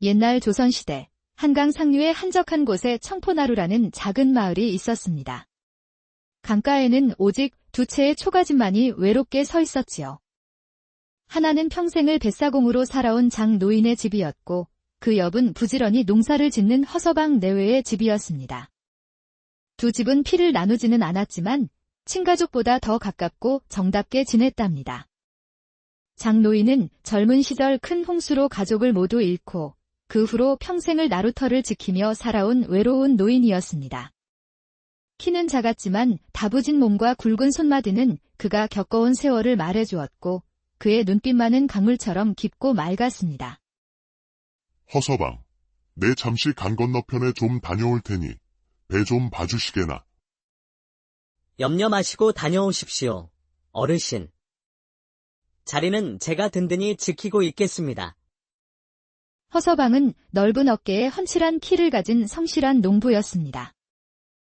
옛날 조선시대 한강 상류의 한적한 곳에 청포나루라는 작은 마을이 있었습니다. 강가에는 오직 두 채의 초가집만이 외롭게 서 있었지요. 하나는 평생을 뱃사공으로 살아온 장 노인의 집이었고 그 옆은 부지런히 농사를 짓는 허서방 내외의 집이었습니다. 두 집은 피를 나누지는 않았지만 친가족보다 더 가깝고 정답게 지냈답니다. 장 노인은 젊은 시절 큰 홍수로 가족을 모두 잃고 그 후로 평생을 나루터를 지키며 살아온 외로운 노인이었습니다. 키는 작았지만 다부진 몸과 굵은 손마디는 그가 겪어온 세월을 말해주었고 그의 눈빛만은 강물처럼 깊고 맑았습니다. 허서방, 내 잠시 강 건너편에 좀 다녀올 테니 배 좀 봐주시게나. 염려 마시고 다녀오십시오, 어르신. 자리는 제가 든든히 지키고 있겠습니다. 허서방은 넓은 어깨에 훤칠한 키를 가진 성실한 농부였습니다.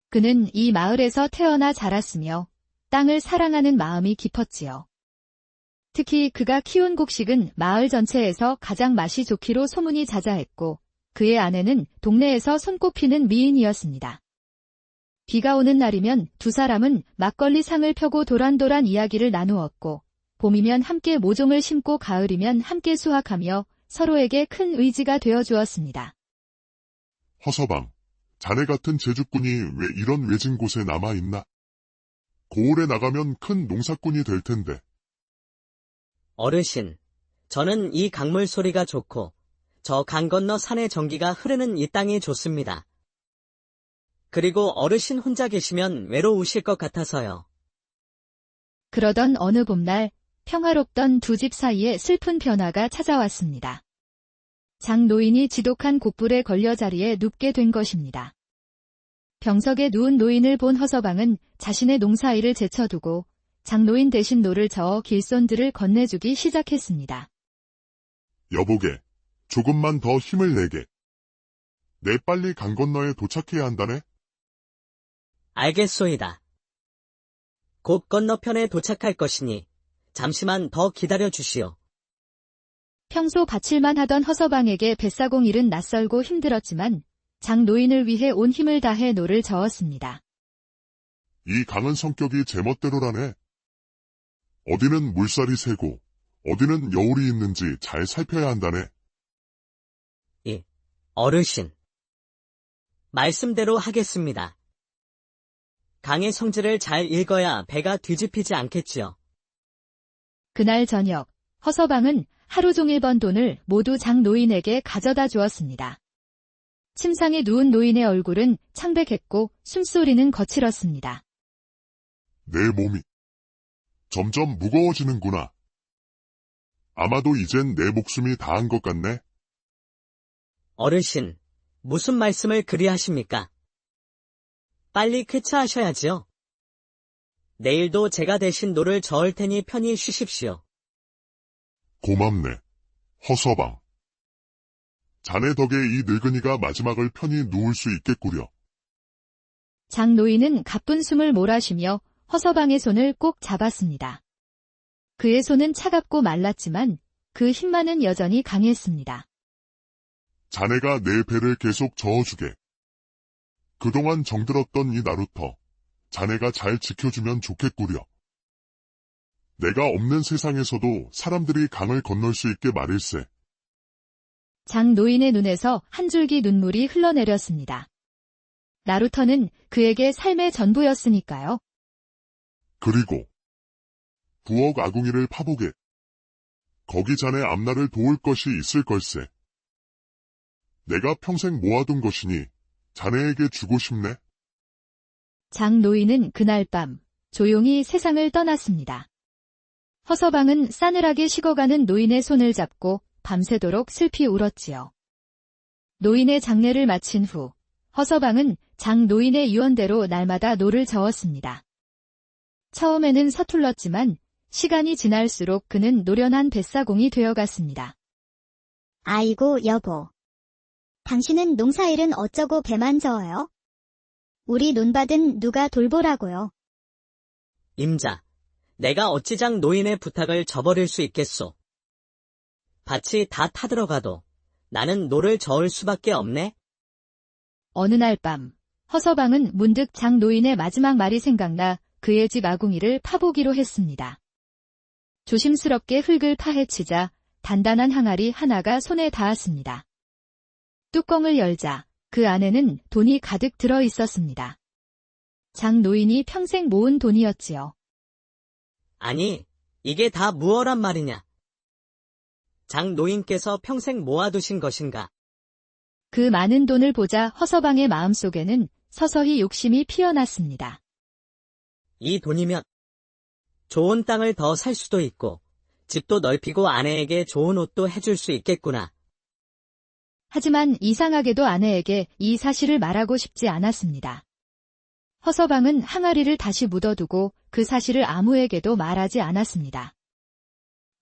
그는 이 마을에서 태어나 자랐으며 땅을 사랑하는 마음이 깊었지요. 특히 그가 키운 곡식은 마을 전체에서 가장 맛이 좋기로 소문이 자자했고 그의 아내는 동네에서 손꼽히는 미인이었습니다. 비가 오는 날이면 두 사람은 막걸리 상을 펴고 도란도란 이야기를 나누었고 봄이면 함께 모종을 심고 가을이면 함께 수확하며 서로에게 큰 의지가 되어주었습니다. 허서방, 자네 같은 제주꾼이 왜 이런 외진 곳에 남아있나? 고을에 나가면 큰 농사꾼이 될 텐데. 어르신, 저는 이 강물 소리가 좋고 저 강 건너 산의 전기가 흐르는 이 땅이 좋습니다. 그리고 어르신 혼자 계시면 외로우실 것 같아서요. 그러던 어느 봄날 평화롭던 두 집 사이에 슬픈 변화가 찾아왔습니다. 장 노인이 지독한 곡불에 걸려 자리에 눕게 된 것입니다. 병석에 누운 노인을 본 허서방은 자신의 농사일을 제쳐두고 장 노인 대신 노를 저어 길손들을 건네주기 시작했습니다. 여보게, 조금만 더 힘을 내게. 내 빨리 강 건너에 도착해야 한다네. 알겠소이다. 곧 건너편에 도착할 것이니 잠시만 더 기다려 주시오. 평소 바칠만 하던 허서방에게 뱃사공 일은 낯설고 힘들었지만 장 노인을 위해 온 힘을 다해 노를 저었습니다. 이 강은 성격이 제멋대로라네. 어디는 물살이 세고 어디는 여울이 있는지 잘 살펴야 한다네. 예, 어르신. 말씀대로 하겠습니다. 강의 성질을 잘 읽어야 배가 뒤집히지 않겠지요. 그날 저녁 허서방은 하루 종일 번 돈을 모두 장 노인에게 가져다 주었습니다. 침상에 누운 노인의 얼굴은 창백했고 숨소리는 거칠었습니다. 내 몸이 점점 무거워지는구나. 아마도 이젠 내 목숨이 다한 것 같네. 어르신, 무슨 말씀을 그리 하십니까? 빨리 쾌차하셔야지요. 내일도 제가 대신 노를 저을 테니 편히 쉬십시오. 고맙네, 허서방. 자네 덕에 이 늙은이가 마지막을 편히 누울 수 있겠구려. 장 노인은 가쁜 숨을 몰아쉬며 허서방의 손을 꼭 잡았습니다. 그의 손은 차갑고 말랐지만 그 힘만은 여전히 강했습니다. 자네가 내 배를 계속 저어주게. 그동안 정들었던 이 나루터, 자네가 잘 지켜주면 좋겠구려. 내가 없는 세상에서도 사람들이 강을 건널 수 있게 말일세. 장 노인의 눈에서 한 줄기 눈물이 흘러내렸습니다. 나루터는 그에게 삶의 전부였으니까요. 그리고 부엌 아궁이를 파보게. 거기 자네 앞날을 도울 것이 있을 걸세. 내가 평생 모아둔 것이니 자네에게 주고 싶네. 장 노인은 그날 밤 조용히 세상을 떠났습니다. 허서방은 싸늘하게 식어가는 노인의 손을 잡고 밤새도록 슬피 울었지요. 노인의 장례를 마친 후 허서방은 장 노인의 유언대로 날마다 노를 저었습니다. 처음에는 서툴렀지만 시간이 지날수록 그는 노련한 뱃사공이 되어갔습니다. 아이고 여보. 당신은 농사일은 어쩌고 배만 저어요? 우리 논밭은 누가 돌보라고요? 임자, 내가 어찌장 노인의 부탁을 저버릴 수 있겠소. 밭이 다 타들어가도 나는 노를 저을 수밖에 없네. 어느 날 밤, 허서방은 문득 장노인의 마지막 말이 생각나 그의 집 아궁이를 파보기로 했습니다. 조심스럽게 흙을 파헤치자 단단한 항아리 하나가 손에 닿았습니다. 뚜껑을 열자 그 안에는 돈이 가득 들어 있었습니다. 장노인이 평생 모은 돈이었지요. 아니, 이게 다 무엇란 말이냐? 장노인께서 평생 모아두신 것인가? 그 많은 돈을 보자 허서방의 마음속에는 서서히 욕심이 피어났습니다. 이 돈이면 좋은 땅을 더 살 수도 있고 집도 넓히고 아내에게 좋은 옷도 해줄 수 있겠구나. 하지만 이상하게도 아내에게 이 사실을 말하고 싶지 않았습니다. 허서방은 항아리를 다시 묻어두고 그 사실을 아무에게도 말하지 않았습니다.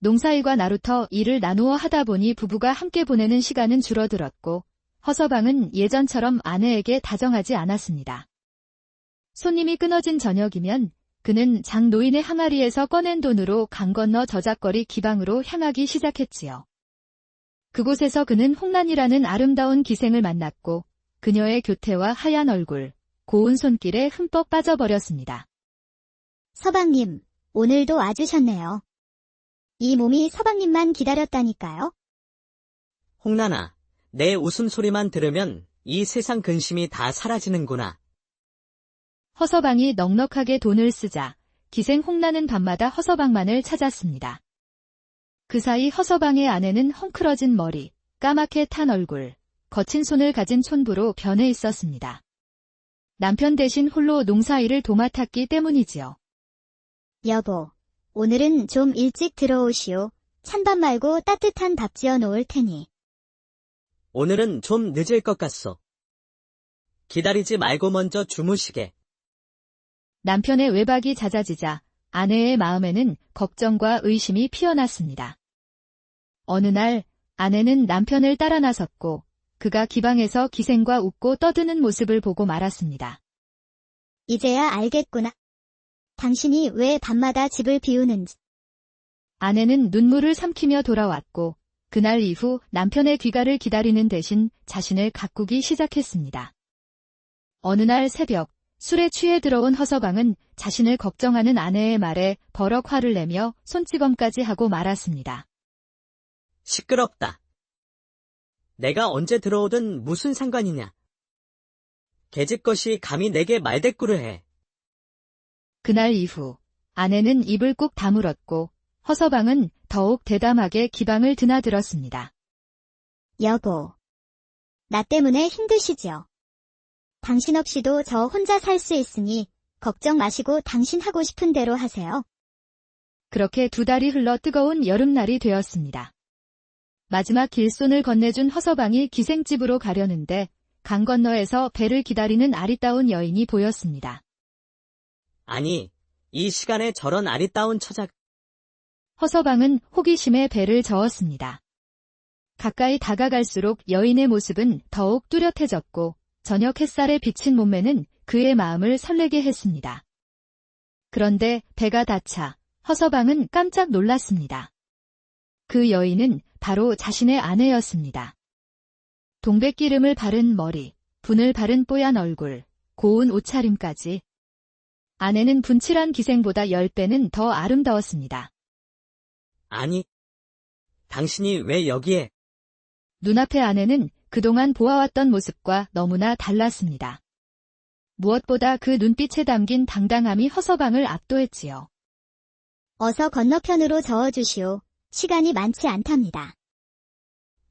농사일과 나루터 일을 나누어 하다 보니 부부가 함께 보내는 시간은 줄어들었고 허서방은 예전처럼 아내에게 다정하지 않았습니다. 손님이 끊어진 저녁이면 그는 장노인의 항아리에서 꺼낸 돈으로 강 건너 저작거리 기방으로 향하기 시작했지요. 그곳에서 그는 홍란이라는 아름다운 기생을 만났고 그녀의 교태와 하얀 얼굴, 고운 손길에 흠뻑 빠져버렸습니다. 서방님, 오늘도 와주셨네요. 이 몸이 서방님만 기다렸다니까요. 홍란아, 내 웃음소리만 들으면 이 세상 근심이 다 사라지는구나. 허서방이 넉넉하게 돈을 쓰자 기생 홍란은 밤마다 허서방만을 찾았습니다. 그 사이 허서방의 아내는 헝클어진 머리, 까맣게 탄 얼굴, 거친 손을 가진 촌부로 변해 있었습니다. 남편 대신 홀로 농사일을 도맡았기 때문이지요. 여보, 오늘은 좀 일찍 들어오시오. 찬밥 말고 따뜻한 밥 지어 놓을 테니. 오늘은 좀 늦을 것 같소. 기다리지 말고 먼저 주무시게. 남편의 외박이 잦아지자 아내의 마음에는 걱정과 의심이 피어났습니다. 어느 날 아내는 남편을 따라 나섰고 그가 기방에서 기생과 웃고 떠드는 모습을 보고 말았습니다. 이제야 알겠구나. 당신이 왜 밤마다 집을 비우는지. 아내는 눈물을 삼키며 돌아왔고 그날 이후 남편의 귀가를 기다리는 대신 자신을 가꾸기 시작했습니다. 어느 날 새벽 술에 취해 들어온 허서방은 자신을 걱정하는 아내의 말에 버럭 화를 내며 손찌검까지 하고 말았습니다. 시끄럽다. 내가 언제 들어오든 무슨 상관이냐. 계집것이 감히 내게 말대꾸를 해. 그날 이후 아내는 입을 꾹 다물었고 허서방은 더욱 대담하게 기방을 드나들었습니다. 여보, 나 때문에 힘드시죠? 당신 없이도 저 혼자 살 수 있으니 걱정 마시고 당신 하고 싶은 대로 하세요. 그렇게 두 달이 흘러 뜨거운 여름날이 되었습니다. 마지막 길손을 건네준 허서방이 기생집으로 가려는데 강 건너에서 배를 기다리는 아리따운 여인이 보였습니다. 아니, 이 시간에 저런 아리따운 처자가. 허서방은 호기심에 배를 저었습니다. 가까이 다가갈수록 여인의 모습은 더욱 뚜렷해졌고 저녁 햇살에 비친 몸매는 그의 마음을 설레게 했습니다. 그런데 배가 닿자 허서방은 깜짝 놀랐습니다. 그 여인은 바로 자신의 아내였습니다. 동백기름을 바른 머리, 분을 바른 뽀얀 얼굴, 고운 옷차림까지. 아내는 분칠한 기생보다 10배는 더 아름다웠습니다. 아니, 당신이 왜 여기에? 눈앞의 아내는 그동안 보아왔던 모습과 너무나 달랐습니다. 무엇보다 그 눈빛에 담긴 당당함이 허서방을 압도했지요. 어서 건너편으로 저어주시오. 시간이 많지 않답니다.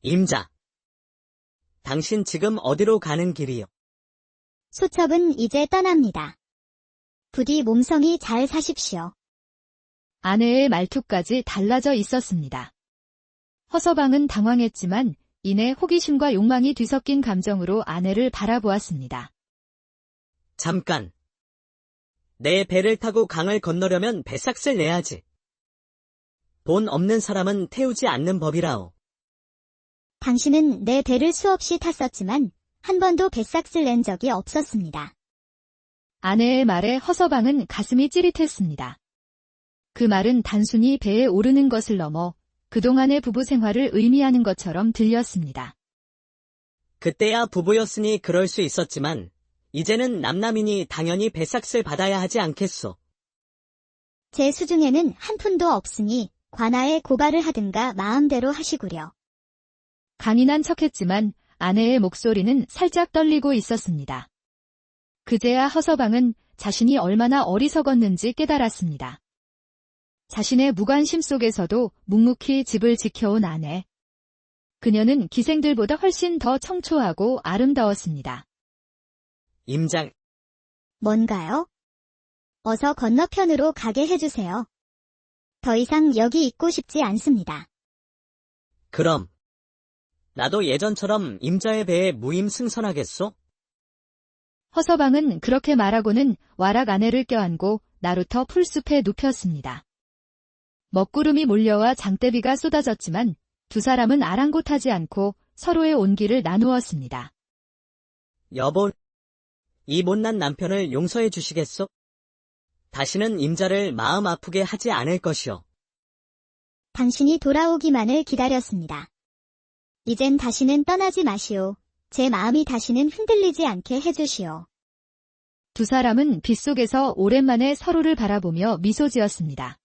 임자. 당신 지금 어디로 가는 길이요? 소첩은 이제 떠납니다. 부디 몸성이 잘 사십시오. 아내의 말투까지 달라져 있었습니다. 허서방은 당황했지만 이내 호기심과 욕망이 뒤섞인 감정으로 아내를 바라보았습니다. 잠깐. 내 배를 타고 강을 건너려면 배삭을 내야지. 돈 없는 사람은 태우지 않는 법이라오. 당신은 내 배를 수없이 탔었지만 한 번도 뱃삭을 낸 적이 없었습니다. 아내의 말에 허서방은 가슴이 찌릿했습니다. 그 말은 단순히 배에 오르는 것을 넘어 그동안의 부부 생활을 의미하는 것처럼 들렸습니다. 그때야 부부였으니 그럴 수 있었지만 이제는 남남이니 당연히 배삭슬 받아야 하지 않겠소. 제 수중에는 한 푼도 없으니 관아에 고발을 하든가 마음대로 하시구려. 강인한 척했지만 아내의 목소리는 살짝 떨리고 있었습니다. 그제야 허서방은 자신이 얼마나 어리석었는지 깨달았습니다. 자신의 무관심 속에서도 묵묵히 집을 지켜온 아내. 그녀는 기생들보다 훨씬 더 청초하고 아름다웠습니다. 임장, 뭔가요? 어서 건너편으로 가게 해주세요. 더 이상 여기 있고 싶지 않습니다. 그럼 나도 예전처럼 임자의 배에 무임승선하겠소? 허서방은 그렇게 말하고는 와락 아내를 껴안고 나루터 풀숲에 눕혔습니다. 먹구름이 몰려와 장대비가 쏟아졌지만 두 사람은 아랑곳하지 않고 서로의 온기를 나누었습니다. 여보, 이 못난 남편을 용서해 주시겠소? 다시는 임자를 마음 아프게 하지 않을 것이오. 당신이 돌아오기만을 기다렸습니다. 이젠 다시는 떠나지 마시오. 제 마음이 다시는 흔들리지 않게 해주시오. 두 사람은 빗속에서 오랜만에 서로를 바라보며 미소 지었습니다.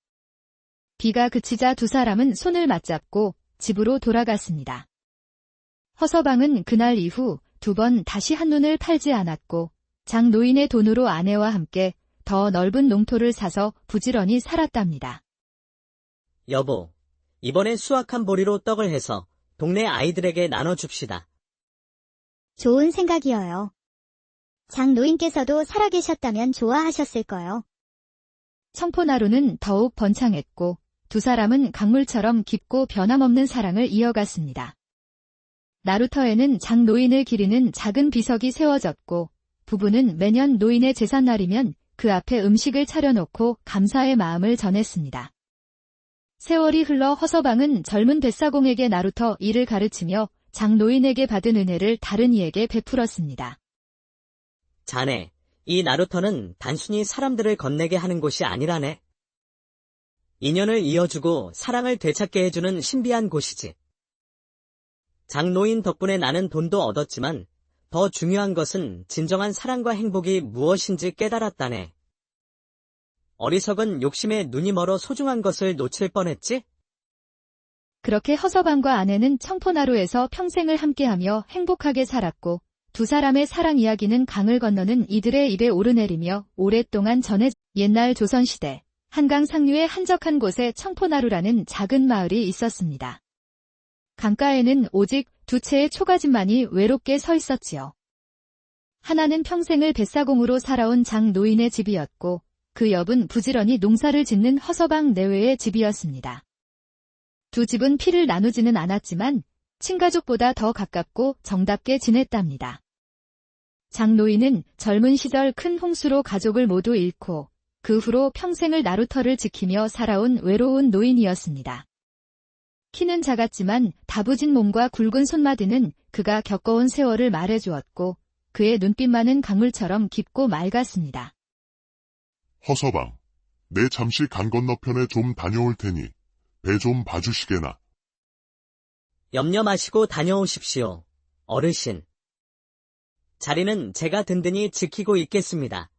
비가 그치자 두 사람은 손을 맞잡고 집으로 돌아갔습니다. 허서방은 그날 이후 2번 다시 한눈을 팔지 않았고 장 노인의 돈으로 아내와 함께 더 넓은 농토를 사서 부지런히 살았답니다. 여보, 이번에 수확한 보리로 떡을 해서 동네 아이들에게 나눠줍시다. 좋은 생각이어요. 장 노인께서도 살아계셨다면 좋아하셨을 거요. 청포나루는 더욱 번창했고 두 사람은 강물처럼 깊고 변함없는 사랑을 이어갔습니다. 나루터에는 장 노인을 기리는 작은 비석이 세워졌고 부부는 매년 노인의 제삿날이면 그 앞에 음식을 차려놓고 감사의 마음을 전했습니다. 세월이 흘러 허서방은 젊은 뱃사공에게 나루터 일을 가르치며 장 노인에게 받은 은혜를 다른 이에게 베풀었습니다. 자네, 이 나루터는 단순히 사람들을 건네게 하는 곳이 아니라네. 인연을 이어주고 사랑을 되찾게 해주는 신비한 곳이지. 장노인 덕분에 나는 돈도 얻었지만 더 중요한 것은 진정한 사랑과 행복이 무엇인지 깨달았다네. 어리석은 욕심에 눈이 멀어 소중한 것을 놓칠 뻔했지? 그렇게 허서방과 아내는 청포나루에서 평생을 함께하며 행복하게 살았고 두 사람의 사랑 이야기는 강을 건너는 이들의 입에 오르내리며 오랫동안 전해 옛날 조선시대 한강 상류의 한적한 곳에 청포나루라는 작은 마을이 있었습니다. 강가에는 오직 2채의 초가집만이 외롭게 서 있었지요. 하나는 평생을 뱃사공으로 살아온 장 노인의 집이었고 그 옆은 부지런히 농사를 짓는 허서방 내외의 집이었습니다. 두 집은 피를 나누지는 않았지만 친가족보다 더 가깝고 정답게 지냈답니다. 장 노인은 젊은 시절 큰 홍수로 가족을 모두 잃고 그 후로 평생을 나루터를 지키며 살아온 외로운 노인이었습니다. 키는 작았지만 다부진 몸과 굵은 손마디는 그가 겪어온 세월을 말해주었고 그의 눈빛만은 강물처럼 깊고 맑았습니다. 허서방, 내 잠시 강 건너편에 좀 다녀올 테니 배 좀 봐주시게나. 염려 마시고 다녀오십시오, 어르신. 자리는 제가 든든히 지키고 있겠습니다.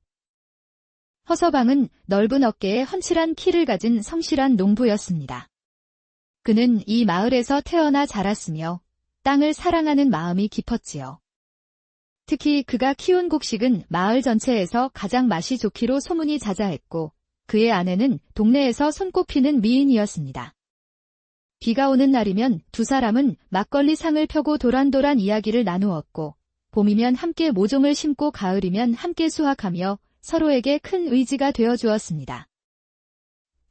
허서방은 넓은 어깨에 훤칠한 키를 가진 성실한 농부였습니다. 그는 이 마을에서 태어나 자랐으며 땅을 사랑하는 마음이 깊었지요. 특히 그가 키운 곡식은 마을 전체에서 가장 맛이 좋기로 소문이 자자했고 그의 아내는 동네에서 손꼽히는 미인이었습니다. 비가 오는 날이면 두 사람은 막걸리 상을 펴고 도란도란 이야기를 나누었고 봄이면 함께 모종을 심고 가을이면 함께 수확하며 서로에게 큰 의지가 되어주었습니다.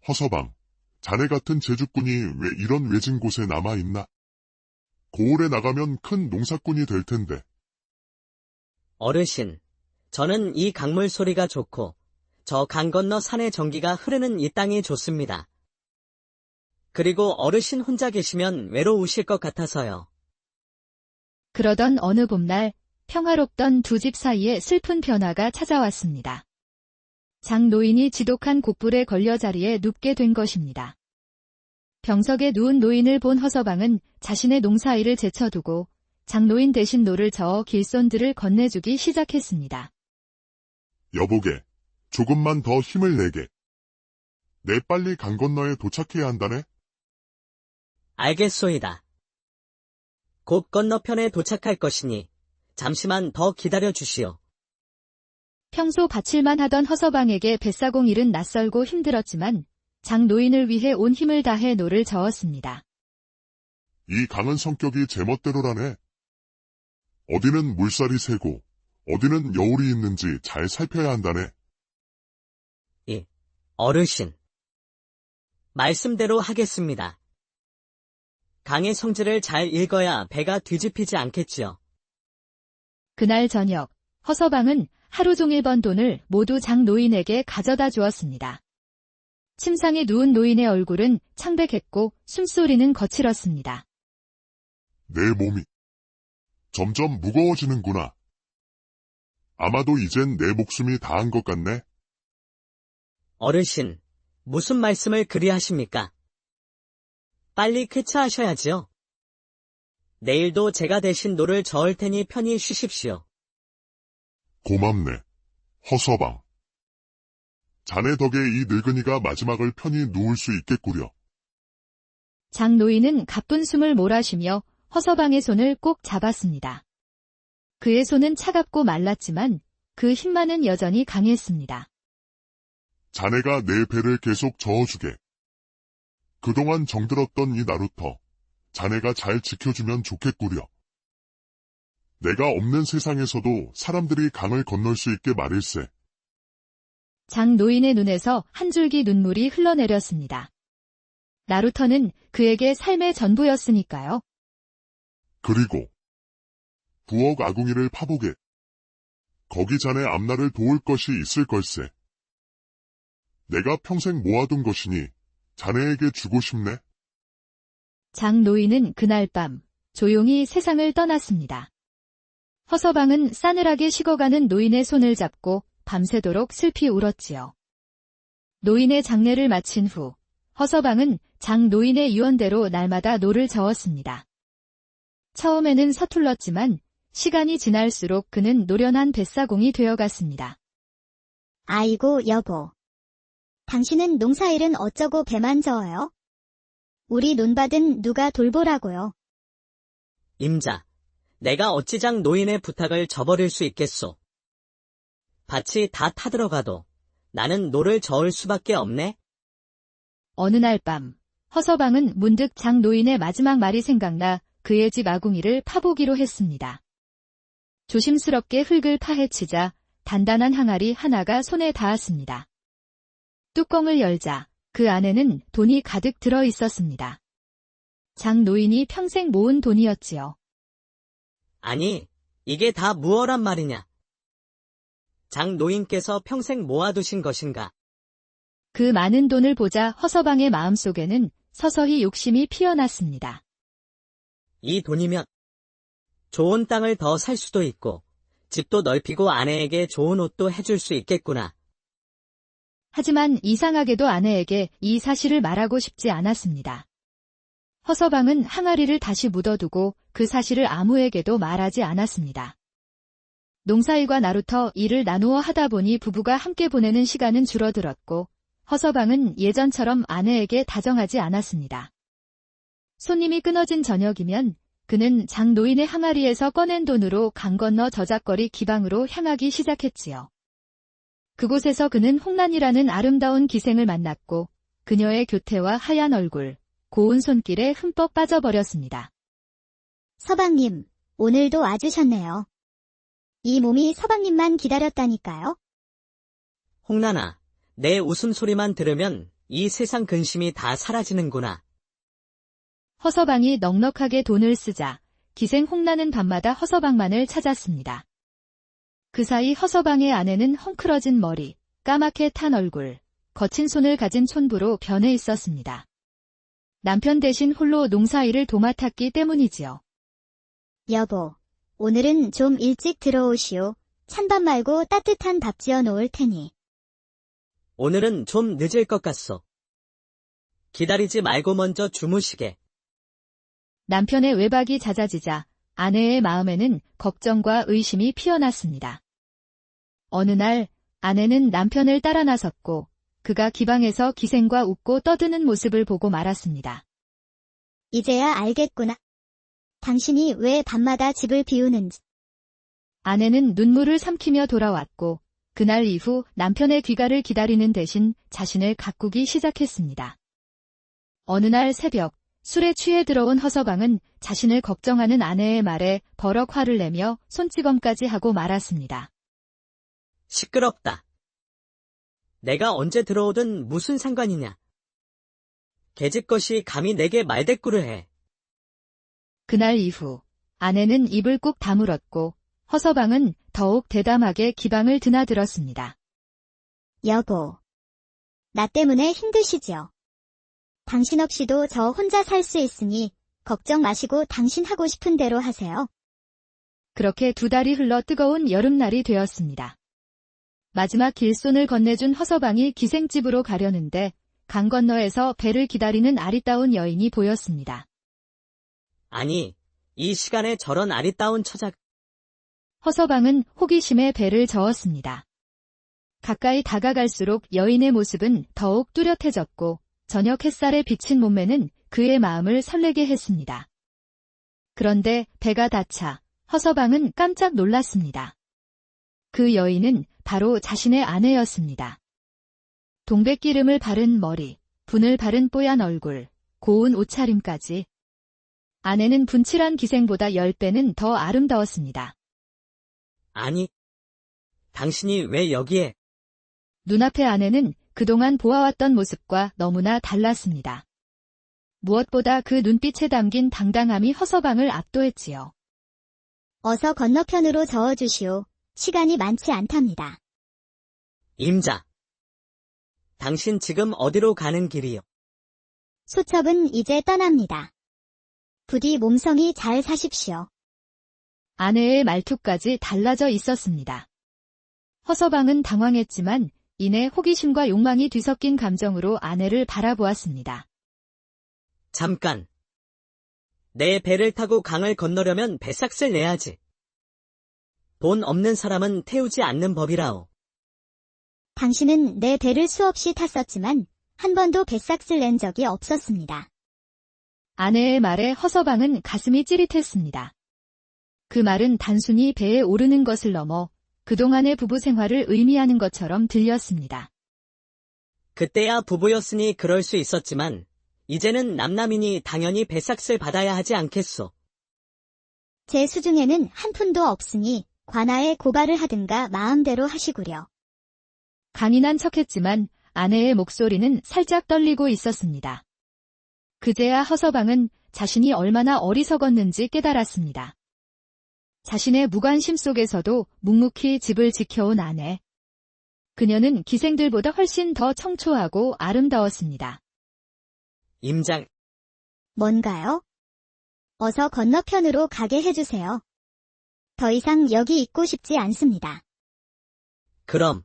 허서방, 자네 같은 제주꾼이 왜 이런 외진 곳에 남아있나? 고을에 나가면 큰 농사꾼이 될 텐데. 어르신, 저는 이 강물 소리가 좋고 저 강 건너 산의 전기가 흐르는 이 땅이 좋습니다. 그리고 어르신 혼자 계시면 외로우실 것 같아서요. 그러던 어느 봄날 평화롭던 두 집 사이에 슬픈 변화가 찾아왔습니다. 장 노인이 지독한 곡불에 걸려 자리에 눕게 된 것입니다. 병석에 누운 노인을 본 허서방은 자신의 농사일을 제쳐두고 장노인 대신 노를 저어 길손들을 건네주기 시작했습니다. 여보게, 조금만 더 힘을 내게. 내 빨리 강 건너에 도착해야 한다네. 알겠소이다. 곧 건너편에 도착할 것이니 잠시만 더 기다려 주시오. 평소 바칠만 하던 허서방에게 뱃사공 일은 낯설고 힘들었지만 장노인을 위해 온 힘을 다해 노를 저었습니다. 이 강은 성격이 제멋대로라네. 어디는 물살이 새고 어디는 여울이 있는지 잘 살펴야 한다네. 어르신. 말씀대로 하겠습니다. 강의 성질을 잘 읽어야 배가 뒤집히지 않겠지요. 그날 저녁 허서방은 하루 종일 번 돈을 모두 장노인에게 가져다 주었습니다. 침상에 누운 노인의 얼굴은 창백했고 숨소리는 거칠었습니다. 내 몸이 점점 무거워지는구나. 아마도 이젠 내 목숨이 다한 것 같네. 어르신, 무슨 말씀을 그리 하십니까? 빨리 쾌차하셔야지요. 내일도 제가 대신 노를 저을 테니 편히 쉬십시오. 고맙네, 허서방. 자네 덕에 이 늙은이가 마지막을 편히 누울 수 있겠구려. 장노인은 가쁜 숨을 몰아쉬며 허서방의 손을 꼭 잡았습니다. 그의 손은 차갑고 말랐지만 그 힘만은 여전히 강했습니다. 자네가 내 배를 계속 저어주게. 그동안 정들었던 이 나루터, 자네가 잘 지켜주면 좋겠구려. 내가 없는 세상에서도 사람들이 강을 건널 수 있게 말일세. 장노인의 눈에서 한 줄기 눈물이 흘러내렸습니다. 나루터는 그에게 삶의 전부였으니까요. 그리고 부엌 아궁이를 파보게. 거기 자네 앞날을 도울 것이 있을 걸세. 내가 평생 모아둔 것이니 자네에게 주고 싶네. 장노인은 그날 밤 조용히 세상을 떠났습니다. 허서방은 싸늘하게 식어가는 노인의 손을 잡고 밤새도록 슬피 울었지요. 노인의 장례를 마친 후 허서방은 장노인의 유언대로 날마다 노를 저었습니다. 처음에는 서툴렀지만 시간이 지날수록 그는 노련한 뱃사공이 되어갔습니다. 아이고, 여보. 당신은 농사일은 어쩌고 배만 저어요? 우리 논밭은 누가 돌보라고요? 임자, 내가 어찌장 노인의 부탁을 저버릴 수 있겠소. 밭이 다 타들어가도 나는 노를 저을 수밖에 없네. 어느 날 밤 허서방은 문득 장노인의 마지막 말이 생각나 그의 집 아궁이를 파보기로 했습니다. 조심스럽게 흙을 파헤치자 단단한 항아리 하나가 손에 닿았습니다. 뚜껑을 열자 그 안에는 돈이 가득 들어 있었습니다. 장노인이 평생 모은 돈이었지요. 아니, 이게 다 무엇란 말이냐? 장노인께서 평생 모아두신 것인가? 그 많은 돈을 보자 허서방의 마음속에는 서서히 욕심이 피어났습니다. 이 돈이면 좋은 땅을 더 살 수도 있고 집도 넓히고 아내에게 좋은 옷도 해줄 수 있겠구나. 하지만 이상하게도 아내에게 이 사실을 말하고 싶지 않았습니다. 허서방은 항아리를 다시 묻어두고 그 사실을 아무에게도 말하지 않았습니다. 농사일과 나루터 일을 나누어 하다 보니 부부가 함께 보내는 시간은 줄어들었고 허서방은 예전처럼 아내에게 다정하지 않았습니다. 손님이 끊어진 저녁이면 그는 장노인의 항아리에서 꺼낸 돈으로 강 건너 저작거리 기방으로 향하기 시작했지요. 그곳에서 그는 홍란이라는 아름다운 기생을 만났고 그녀의 교태와 하얀 얼굴, 고운 손길에 흠뻑 빠져버렸습니다. 서방님, 오늘도 와주셨네요. 이 몸이 서방님만 기다렸다니까요. 홍란아, 내 웃음소리만 들으면 이 세상 근심이 다 사라지는구나. 허서방이 넉넉하게 돈을 쓰자 기생 홍란은 밤마다 허서방만을 찾았습니다. 그 사이 허서방의 아내는 헝클어진 머리, 까맣게 탄 얼굴, 거친 손을 가진 촌부로 변해 있었습니다. 남편 대신 홀로 농사일을 도맡았기 때문이지요. 여보, 오늘은 좀 일찍 들어오시오. 찬밥 말고 따뜻한 밥 지어 놓을 테니. 오늘은 좀 늦을 것 같소. 기다리지 말고 먼저 주무시게. 남편의 외박이 잦아지자 아내의 마음에는 걱정과 의심이 피어났습니다. 어느 날 아내는 남편을 따라 나섰고 그가 기방에서 기생과 웃고 떠드는 모습을 보고 말았습니다. 이제야 알겠구나. 당신이 왜 밤마다 집을 비우는지. 아내는 눈물을 삼키며 돌아왔고 그날 이후 남편의 귀가를 기다리는 대신 자신을 가꾸기 시작했습니다. 어느 날 새벽 술에 취해 들어온 허서방은 자신을 걱정하는 아내의 말에 버럭 화를 내며 손찌검까지 하고 말았습니다. 시끄럽다. 내가 언제 들어오든 무슨 상관이냐. 계집것이 감히 내게 말대꾸를 해. 그날 이후 아내는 입을 꾹 다물었고 허서방은 더욱 대담하게 기방을 드나들었습니다. 여보. 나 때문에 힘드시죠? 당신 없이도 저 혼자 살 수 있으니 걱정 마시고 당신 하고 싶은 대로 하세요. 그렇게 2달이 흘러 뜨거운 여름날이 되었습니다. 마지막 길손을 건네준 허서방이 기생집으로 가려는데 강 건너에서 배를 기다리는 아리따운 여인이 보였습니다. 아니, 이 시간에 저런 아리따운 처자가. 허서방은 호기심에 배를 저었습니다. 가까이 다가갈수록 여인의 모습은 더욱 뚜렷해졌고 저녁 햇살에 비친 몸매는 그의 마음을 설레게 했습니다. 그런데 배가 닿자 허서방은 깜짝 놀랐습니다. 그 여인은 바로 자신의 아내였습니다. 동백기름을 바른 머리, 분을 바른 뽀얀 얼굴, 고운 옷차림까지. 아내는 분칠한 기생보다 10배는 더 아름다웠습니다. 아니, 당신이 왜 여기에? 눈앞의 아내는 그동안 보아왔던 모습과 너무나 달랐습니다. 무엇보다 그 눈빛에 담긴 당당함이 허서방을 압도했지요. 어서 건너편으로 저어주시오. 시간이 많지 않답니다. 임자. 당신 지금 어디로 가는 길이요? 소첩은 이제 떠납니다. 부디 몸성이 잘 사십시오. 아내의 말투까지 달라져 있었습니다. 허서방은 당황했지만 이내 호기심과 욕망이 뒤섞인 감정으로 아내를 바라보았습니다. 잠깐. 내 배를 타고 강을 건너려면 배삭을 내야지. 돈 없는 사람은 태우지 않는 법이라오. 당신은 내 배를 수없이 탔었지만 한 번도 뱃삭을 낸 적이 없었습니다. 아내의 말에 허서방은 가슴이 찌릿했습니다. 그 말은 단순히 배에 오르는 것을 넘어 그동안의 부부 생활을 의미하는 것처럼 들렸습니다. 그때야 부부였으니 그럴 수 있었지만 이제는 남남이니 당연히 배삭을 받아야 하지 않겠소. 제 수중에는 한 푼도 없으니 관아에 고발을 하든가 마음대로 하시구려. 강인한 척했지만 아내의 목소리는 살짝 떨리고 있었습니다. 그제야 허서방은 자신이 얼마나 어리석었는지 깨달았습니다. 자신의 무관심 속에서도 묵묵히 집을 지켜온 아내. 그녀는 기생들보다 훨씬 더 청초하고 아름다웠습니다. 임장. 뭔가요? 어서 건너편으로 가게 해주세요. 더 이상 여기 있고 싶지 않습니다. 그럼.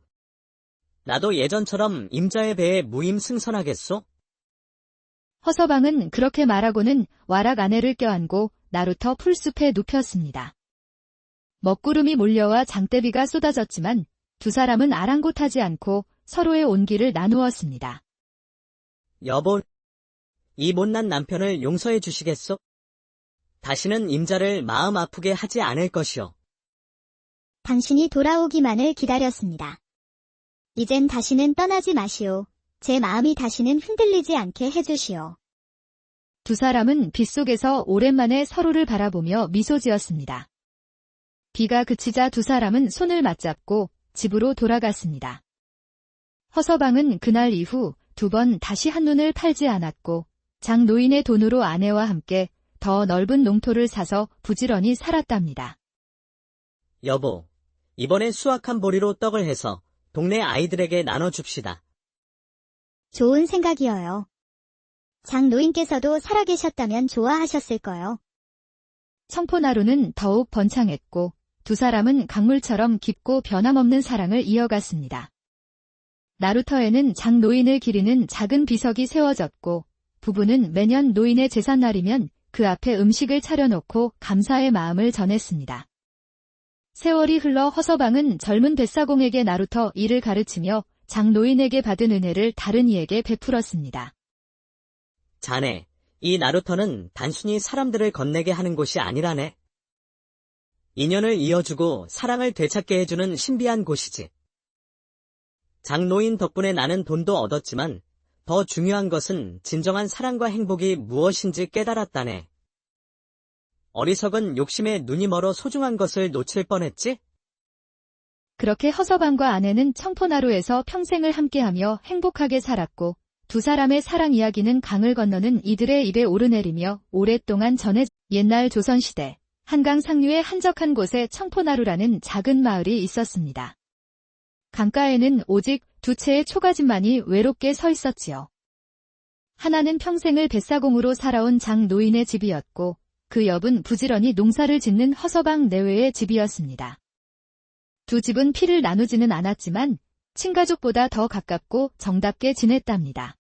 나도 예전처럼 임자의 배에 무임승선하겠소? 허서방은 그렇게 말하고는 와락 아내를 껴안고 나루터 풀숲에 눕혔습니다. 먹구름이 몰려와 장대비가 쏟아졌지만 두 사람은 아랑곳하지 않고 서로의 온기를 나누었습니다. 여보, 이 못난 남편을 용서해 주시겠소? 다시는 임자를 마음 아프게 하지 않을 것이오. 당신이 돌아오기만을 기다렸습니다. 이젠 다시는 떠나지 마시오. 제 마음이 다시는 흔들리지 않게 해주시오. 두 사람은 빗속에서 오랜만에 서로를 바라보며 미소 지었습니다. 비가 그치자 두 사람은 손을 맞잡고 집으로 돌아갔습니다. 허서방은 그날 이후 2번 다시 한눈을 팔지 않았고 장 노인의 돈으로 아내와 함께 더 넓은 농토를 사서 부지런히 살았답니다. 여보, 이번에 수확한 보리로 떡을 해서 동네 아이들에게 나눠줍시다. 좋은 생각이어요. 장 노인께서도 살아계셨다면 좋아하셨을 거요. 청포나루는 더욱 번창했고 두 사람은 강물처럼 깊고 변함없는 사랑을 이어갔습니다. 나루터에는 장 노인을 기리는 작은 비석이 세워졌고 부부는 매년 노인의 제삿날이면 그 앞에 음식을 차려놓고 감사의 마음을 전했습니다. 세월이 흘러 허서방은 젊은 뱃사공에게 나루터 일을 가르치며 장노인에게 받은 은혜를 다른 이에게 베풀었습니다. 자네, 이 나루터는 단순히 사람들을 건네게 하는 곳이 아니라네. 인연을 이어주고 사랑을 되찾게 해주는 신비한 곳이지. 장노인 덕분에 나는 돈도 얻었지만 더 중요한 것은 진정한 사랑과 행복이 무엇인지 깨달았다네. 어리석은 욕심에 눈이 멀어 소중한 것을 놓칠 뻔했지? 그렇게 허서방과 아내는 청포나루에서 평생을 함께하며 행복하게 살았고 두 사람의 사랑 이야기는 강을 건너는 이들의 입에 오르내리며 오랫동안 옛날 조선시대 한강 상류의 한적한 곳에 청포나루라는 작은 마을이 있었습니다. 강가에는 오직 두 채의 초가집만이 외롭게 서 있었지요. 하나는 평생을 뱃사공으로 살아온 장노인의 집이었고 그 옆은 부지런히 농사를 짓는 허서방 내외의 집이었습니다. 두 집은 피를 나누지는 않았지만 친가족보다 더 가깝고 정답게 지냈답니다.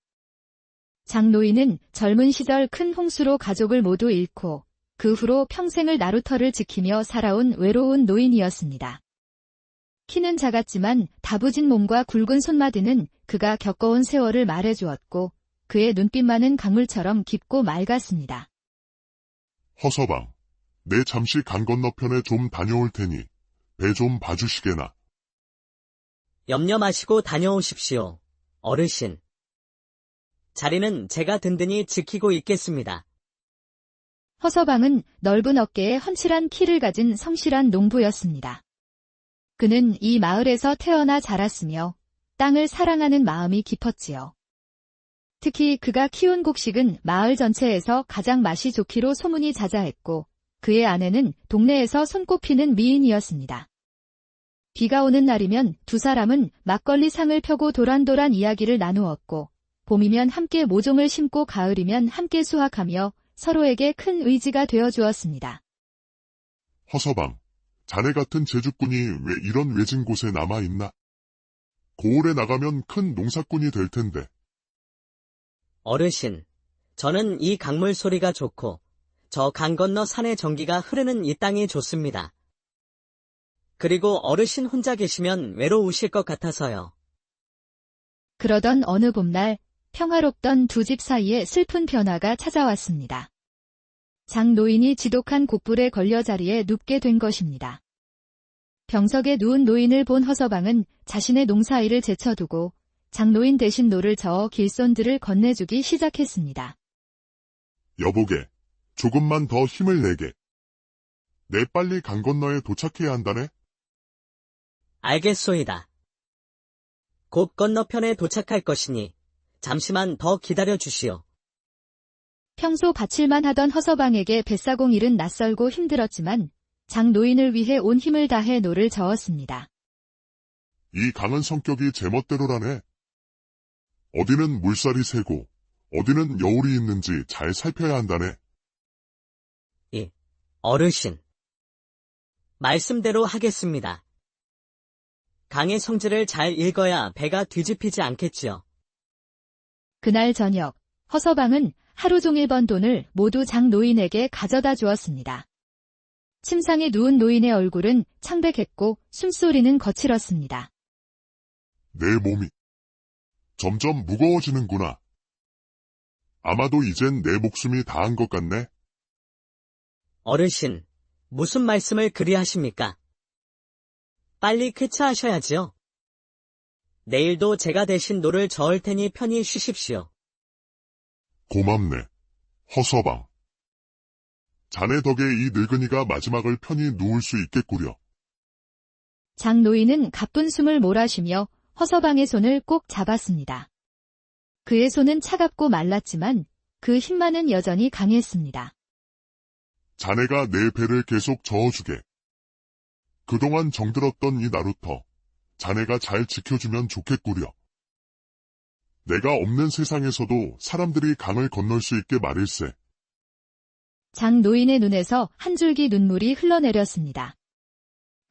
장노인은 젊은 시절 큰 홍수로 가족을 모두 잃고 그 후로 평생을 나루터를 지키며 살아온 외로운 노인이었습니다. 키는 작았지만 다부진 몸과 굵은 손마디는 그가 겪어온 세월을 말해주었고 그의 눈빛만은 강물처럼 깊고 맑았습니다. 허서방, 내 잠시 강 건너편에 좀 다녀올 테니 배 좀 봐주시게나. 염려 마시고 다녀오십시오, 어르신. 자리는 제가 든든히 지키고 있겠습니다. 허서방은 넓은 어깨에 훤칠한 키를 가진 성실한 농부였습니다. 그는 이 마을에서 태어나 자랐으며 땅을 사랑하는 마음이 깊었지요. 특히 그가 키운 곡식은 마을 전체에서 가장 맛이 좋기로 소문이 자자했고 그의 아내는 동네에서 손꼽히는 미인이었습니다. 비가 오는 날이면 두 사람은 막걸리 상을 펴고 도란도란 이야기를 나누었고 봄이면 함께 모종을 심고 가을이면 함께 수확하며 서로에게 큰 의지가 되어주었습니다. 허서방, 자네 같은 제주꾼이 왜 이런 외진 곳에 남아있나? 고을에 나가면 큰 농사꾼이 될 텐데. 어르신, 저는 이 강물 소리가 좋고 저 강 건너 산의 전기가 흐르는 이 땅이 좋습니다. 그리고 어르신 혼자 계시면 외로우실 것 같아서요. 그러던 어느 봄날 평화롭던 두 집 사이에 슬픈 변화가 찾아왔습니다. 장노인이 지독한 곡불에 걸려 자리에 눕게 된 것입니다. 병석에 누운 노인을 본 허서방은 자신의 농사일을 제쳐두고 장노인 대신 노를 저어 길손들을 건네주기 시작했습니다. 여보게, 조금만 더 힘을 내게. 내 빨리 강 건너에 도착해야 한다네. 알겠소이다. 곧 건너편에 도착할 것이니 잠시만 더 기다려 주시오. 평소 바칠만 하던 허서방에게 뱃사공 일은 낯설고 힘들었지만 장노인을 위해 온 힘을 다해 노를 저었습니다. 이 강은 성격이 제멋대로라네. 어디는 물살이 세고 어디는 여울이 있는지 잘 살펴야 한다네. 예, 어르신. 말씀대로 하겠습니다. 강의 성질을 잘 읽어야 배가 뒤집히지 않겠지요. 그날 저녁 허서방은 하루 종일 번 돈을 모두 장노인에게 가져다 주었습니다. 침상에 누운 노인의 얼굴은 창백했고 숨소리는 거칠었습니다. 내 몸이 점점 무거워지는구나. 아마도 이젠 내 목숨이 다한 것 같네. 어르신, 무슨 말씀을 그리 하십니까? 빨리 쾌차하셔야지요. 내일도 제가 대신 노를 저을 테니 편히 쉬십시오. 고맙네, 허서방. 자네 덕에 이 늙은이가 마지막을 편히 누울 수 있겠구려. 장노인은 가쁜 숨을 몰아쉬며 허서방의 손을 꼭 잡았습니다. 그의 손은 차갑고 말랐지만 그 힘만은 여전히 강했습니다. 자네가 내 배를 계속 저어주게. 그동안 정들었던 이 나루터, 자네가 잘 지켜주면 좋겠구려. 내가 없는 세상에서도 사람들이 강을 건널 수 있게 말일세. 장노인의 눈에서 한 줄기 눈물이 흘러내렸습니다.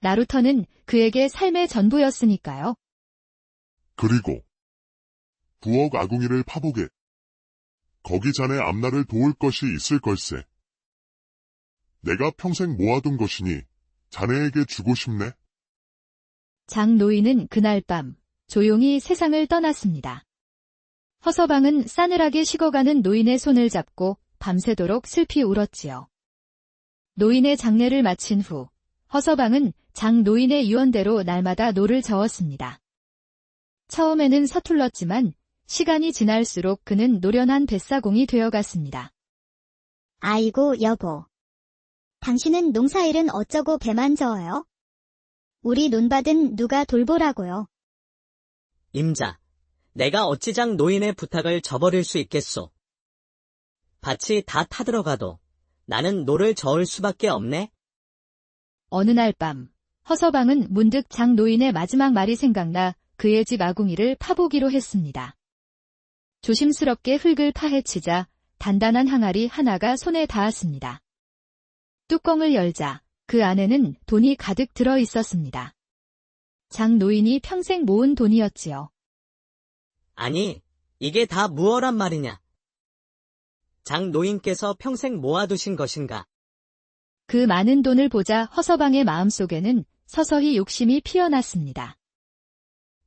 나루터는 그에게 삶의 전부였으니까요. 그리고 부엌 아궁이를 파보게. 거기 자네 앞날을 도울 것이 있을 걸세. 내가 평생 모아둔 것이니 자네에게 주고 싶네. 장 노인은 그날 밤 조용히 세상을 떠났습니다. 허서방은 싸늘하게 식어가는 노인의 손을 잡고 밤새도록 슬피 울었지요. 노인의 장례를 마친 후 허서방은 장 노인의 유언대로 날마다 노를 저었습니다. 처음에는 서툴렀지만 시간이 지날수록 그는 노련한 뱃사공이 되어갔습니다. 아이고, 여보. 당신은 농사일은 어쩌고 배만 저어요? 우리 논밭은 누가 돌보라고요? 임자, 내가 어찌장 노인의 부탁을 저버릴 수 있겠소. 밭이 다 타들어가도 나는 노를 저을 수밖에 없네. 어느 날 밤 허서방은 문득 장 노인의 마지막 말이 생각나 그의 집 아궁이를 파보기로 했습니다. 조심스럽게 흙을 파헤치자 단단한 항아리 하나가 손에 닿았습니다. 뚜껑을 열자 그 안에는 돈이 가득 들어 있었습니다. 장 노인이 평생 모은 돈이었지요. 아니, 이게 다 무엇란 말이냐? 장 노인께서 평생 모아두신 것인가? 그 많은 돈을 보자 허서방의 마음속에는 서서히 욕심이 피어났습니다.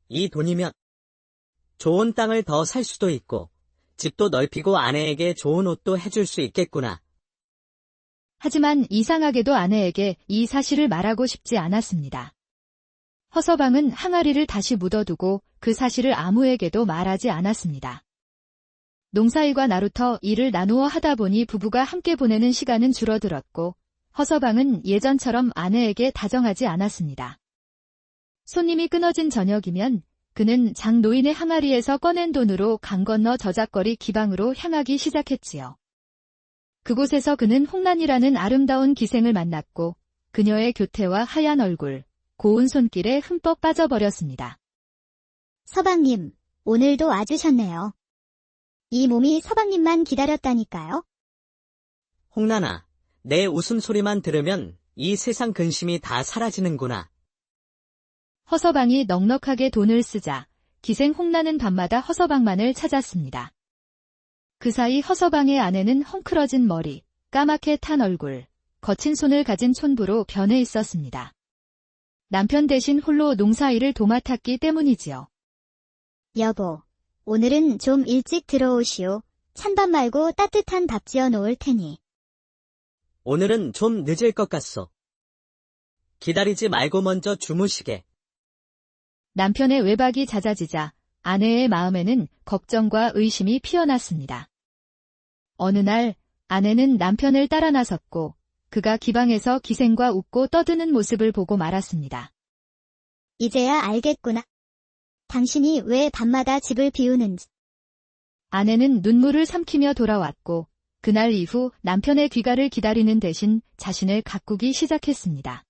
이 돈이면 좋은 땅을 더 살 수도 있고 집도 넓히고 아내에게 좋은 옷도 해줄 수 있겠구나. 하지만 이상하게도 아내에게 이 사실을 말하고 싶지 않았습니다. 허서방은 항아리를 다시 묻어두고 그 사실을 아무에게도 말하지 않았습니다. 농사일과 나루터 일을 나누어 하다 보니 부부가 함께 보내는 시간은 줄어들었고 허서방은 예전처럼 아내에게 다정하지 않았습니다. 손님이 끊어진 저녁이면 그는 장 노인의 항아리에서 꺼낸 돈으로 강 건너 저작거리 기방으로 향하기 시작했지요. 그곳에서 그는 홍란이라는 아름다운 기생을 만났고 그녀의 교태와 하얀 얼굴, 고운 손길에 흠뻑 빠져버렸습니다. 서방님, 오늘도 와주셨네요. 이 몸이 서방님만 기다렸다니까요. 홍란아, 내 웃음소리만 들으면 이 세상 근심이 다 사라지는구나. 허서방이 넉넉하게 돈을 쓰자 기생 홍란은 밤마다 허서방만을 찾았습니다. 그 사이 허서방의 아내는 헝클어진 머리, 까맣게 탄 얼굴, 거친 손을 가진 촌부로 변해 있었습니다. 남편 대신 홀로 농사일을 도맡았기 때문이지요. 여보, 오늘은 좀 일찍 들어오시오. 찬밥 말고 따뜻한 밥 지어 놓을 테니. 오늘은 좀 늦을 것 같소. 기다리지 말고 먼저 주무시게. 남편의 외박이 잦아지자 아내의 마음에는 걱정과 의심이 피어났습니다. 어느 날 아내는 남편을 따라 나섰고 그가 기방에서 기생과 웃고 떠드는 모습을 보고 말았습니다. 이제야 알겠구나. 당신이 왜 밤마다 집을 비우는지. 아내는 눈물을 삼키며 돌아왔고 그날 이후 남편의 귀가를 기다리는 대신 자신을 가꾸기 시작했습니다.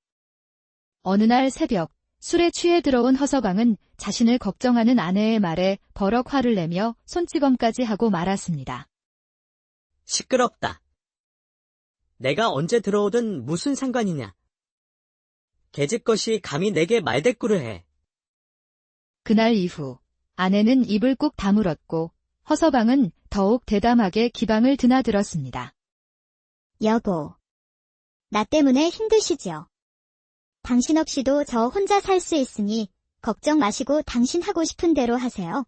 어느 날 새벽 술에 취해 들어온 허서방은 자신을 걱정하는 아내의 말에 버럭 화를 내며 손찌검까지 하고 말았습니다. 시끄럽다. 내가 언제 들어오든 무슨 상관이냐. 계집것이 감히 내게 말대꾸를 해. 그날 이후 아내는 입을 꾹 다물었고 허서방은 더욱 대담하게 기방을 드나들었습니다. 여보, 나 때문에 힘드시죠? 당신 없이도 저 혼자 살 수 있으니 걱정 마시고 당신 하고 싶은 대로 하세요.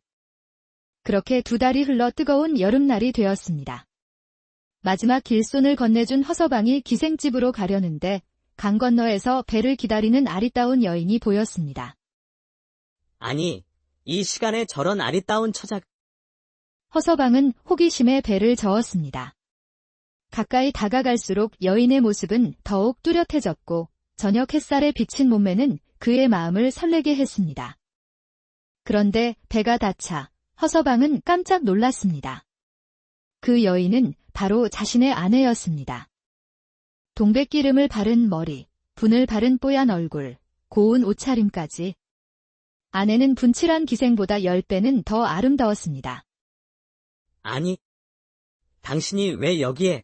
그렇게 2달이 흘러 뜨거운 여름날이 되었습니다. 마지막 길손을 건네준 허서방이 기생집으로 가려는데 강 건너에서 배를 기다리는 아리따운 여인이 보였습니다. 아니, 이 시간에 저런 아리따운 처자. 허서방은 호기심에 배를 저었습니다. 가까이 다가갈수록 여인의 모습은 더욱 뚜렷해졌고 저녁 햇살에 비친 몸매는 그의 마음을 설레게 했습니다. 그런데 배가 닿자 허서방은 깜짝 놀랐습니다. 그 여인은 바로 자신의 아내였습니다. 동백기름을 바른 머리, 분을 바른 뽀얀 얼굴, 고운 옷차림까지. 아내는 분칠한 기생보다 10배는 더 아름다웠습니다. 아니, 당신이 왜 여기에?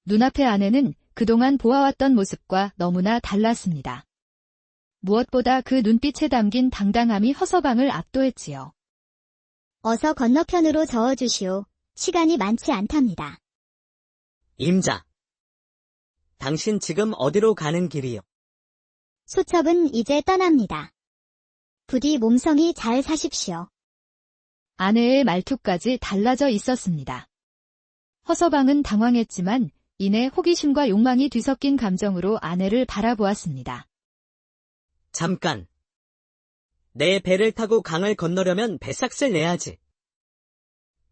눈앞의 아내는 그동안 보아왔던 모습과 너무나 달랐습니다. 무엇보다 그 눈빛에 담긴 당당함이 허서방을 압도했지요. 어서 건너편으로 저어주시오. 시간이 많지 않답니다. 임자. 당신 지금 어디로 가는 길이요? 소첩은 이제 떠납니다. 부디 몸성이 잘 사십시오. 아내의 말투까지 달라져 있었습니다. 허서방은 당황했지만 이내 호기심과 욕망이 뒤섞인 감정으로 아내를 바라보았습니다. 잠깐. 내 배를 타고 강을 건너려면 배삭을 내야지.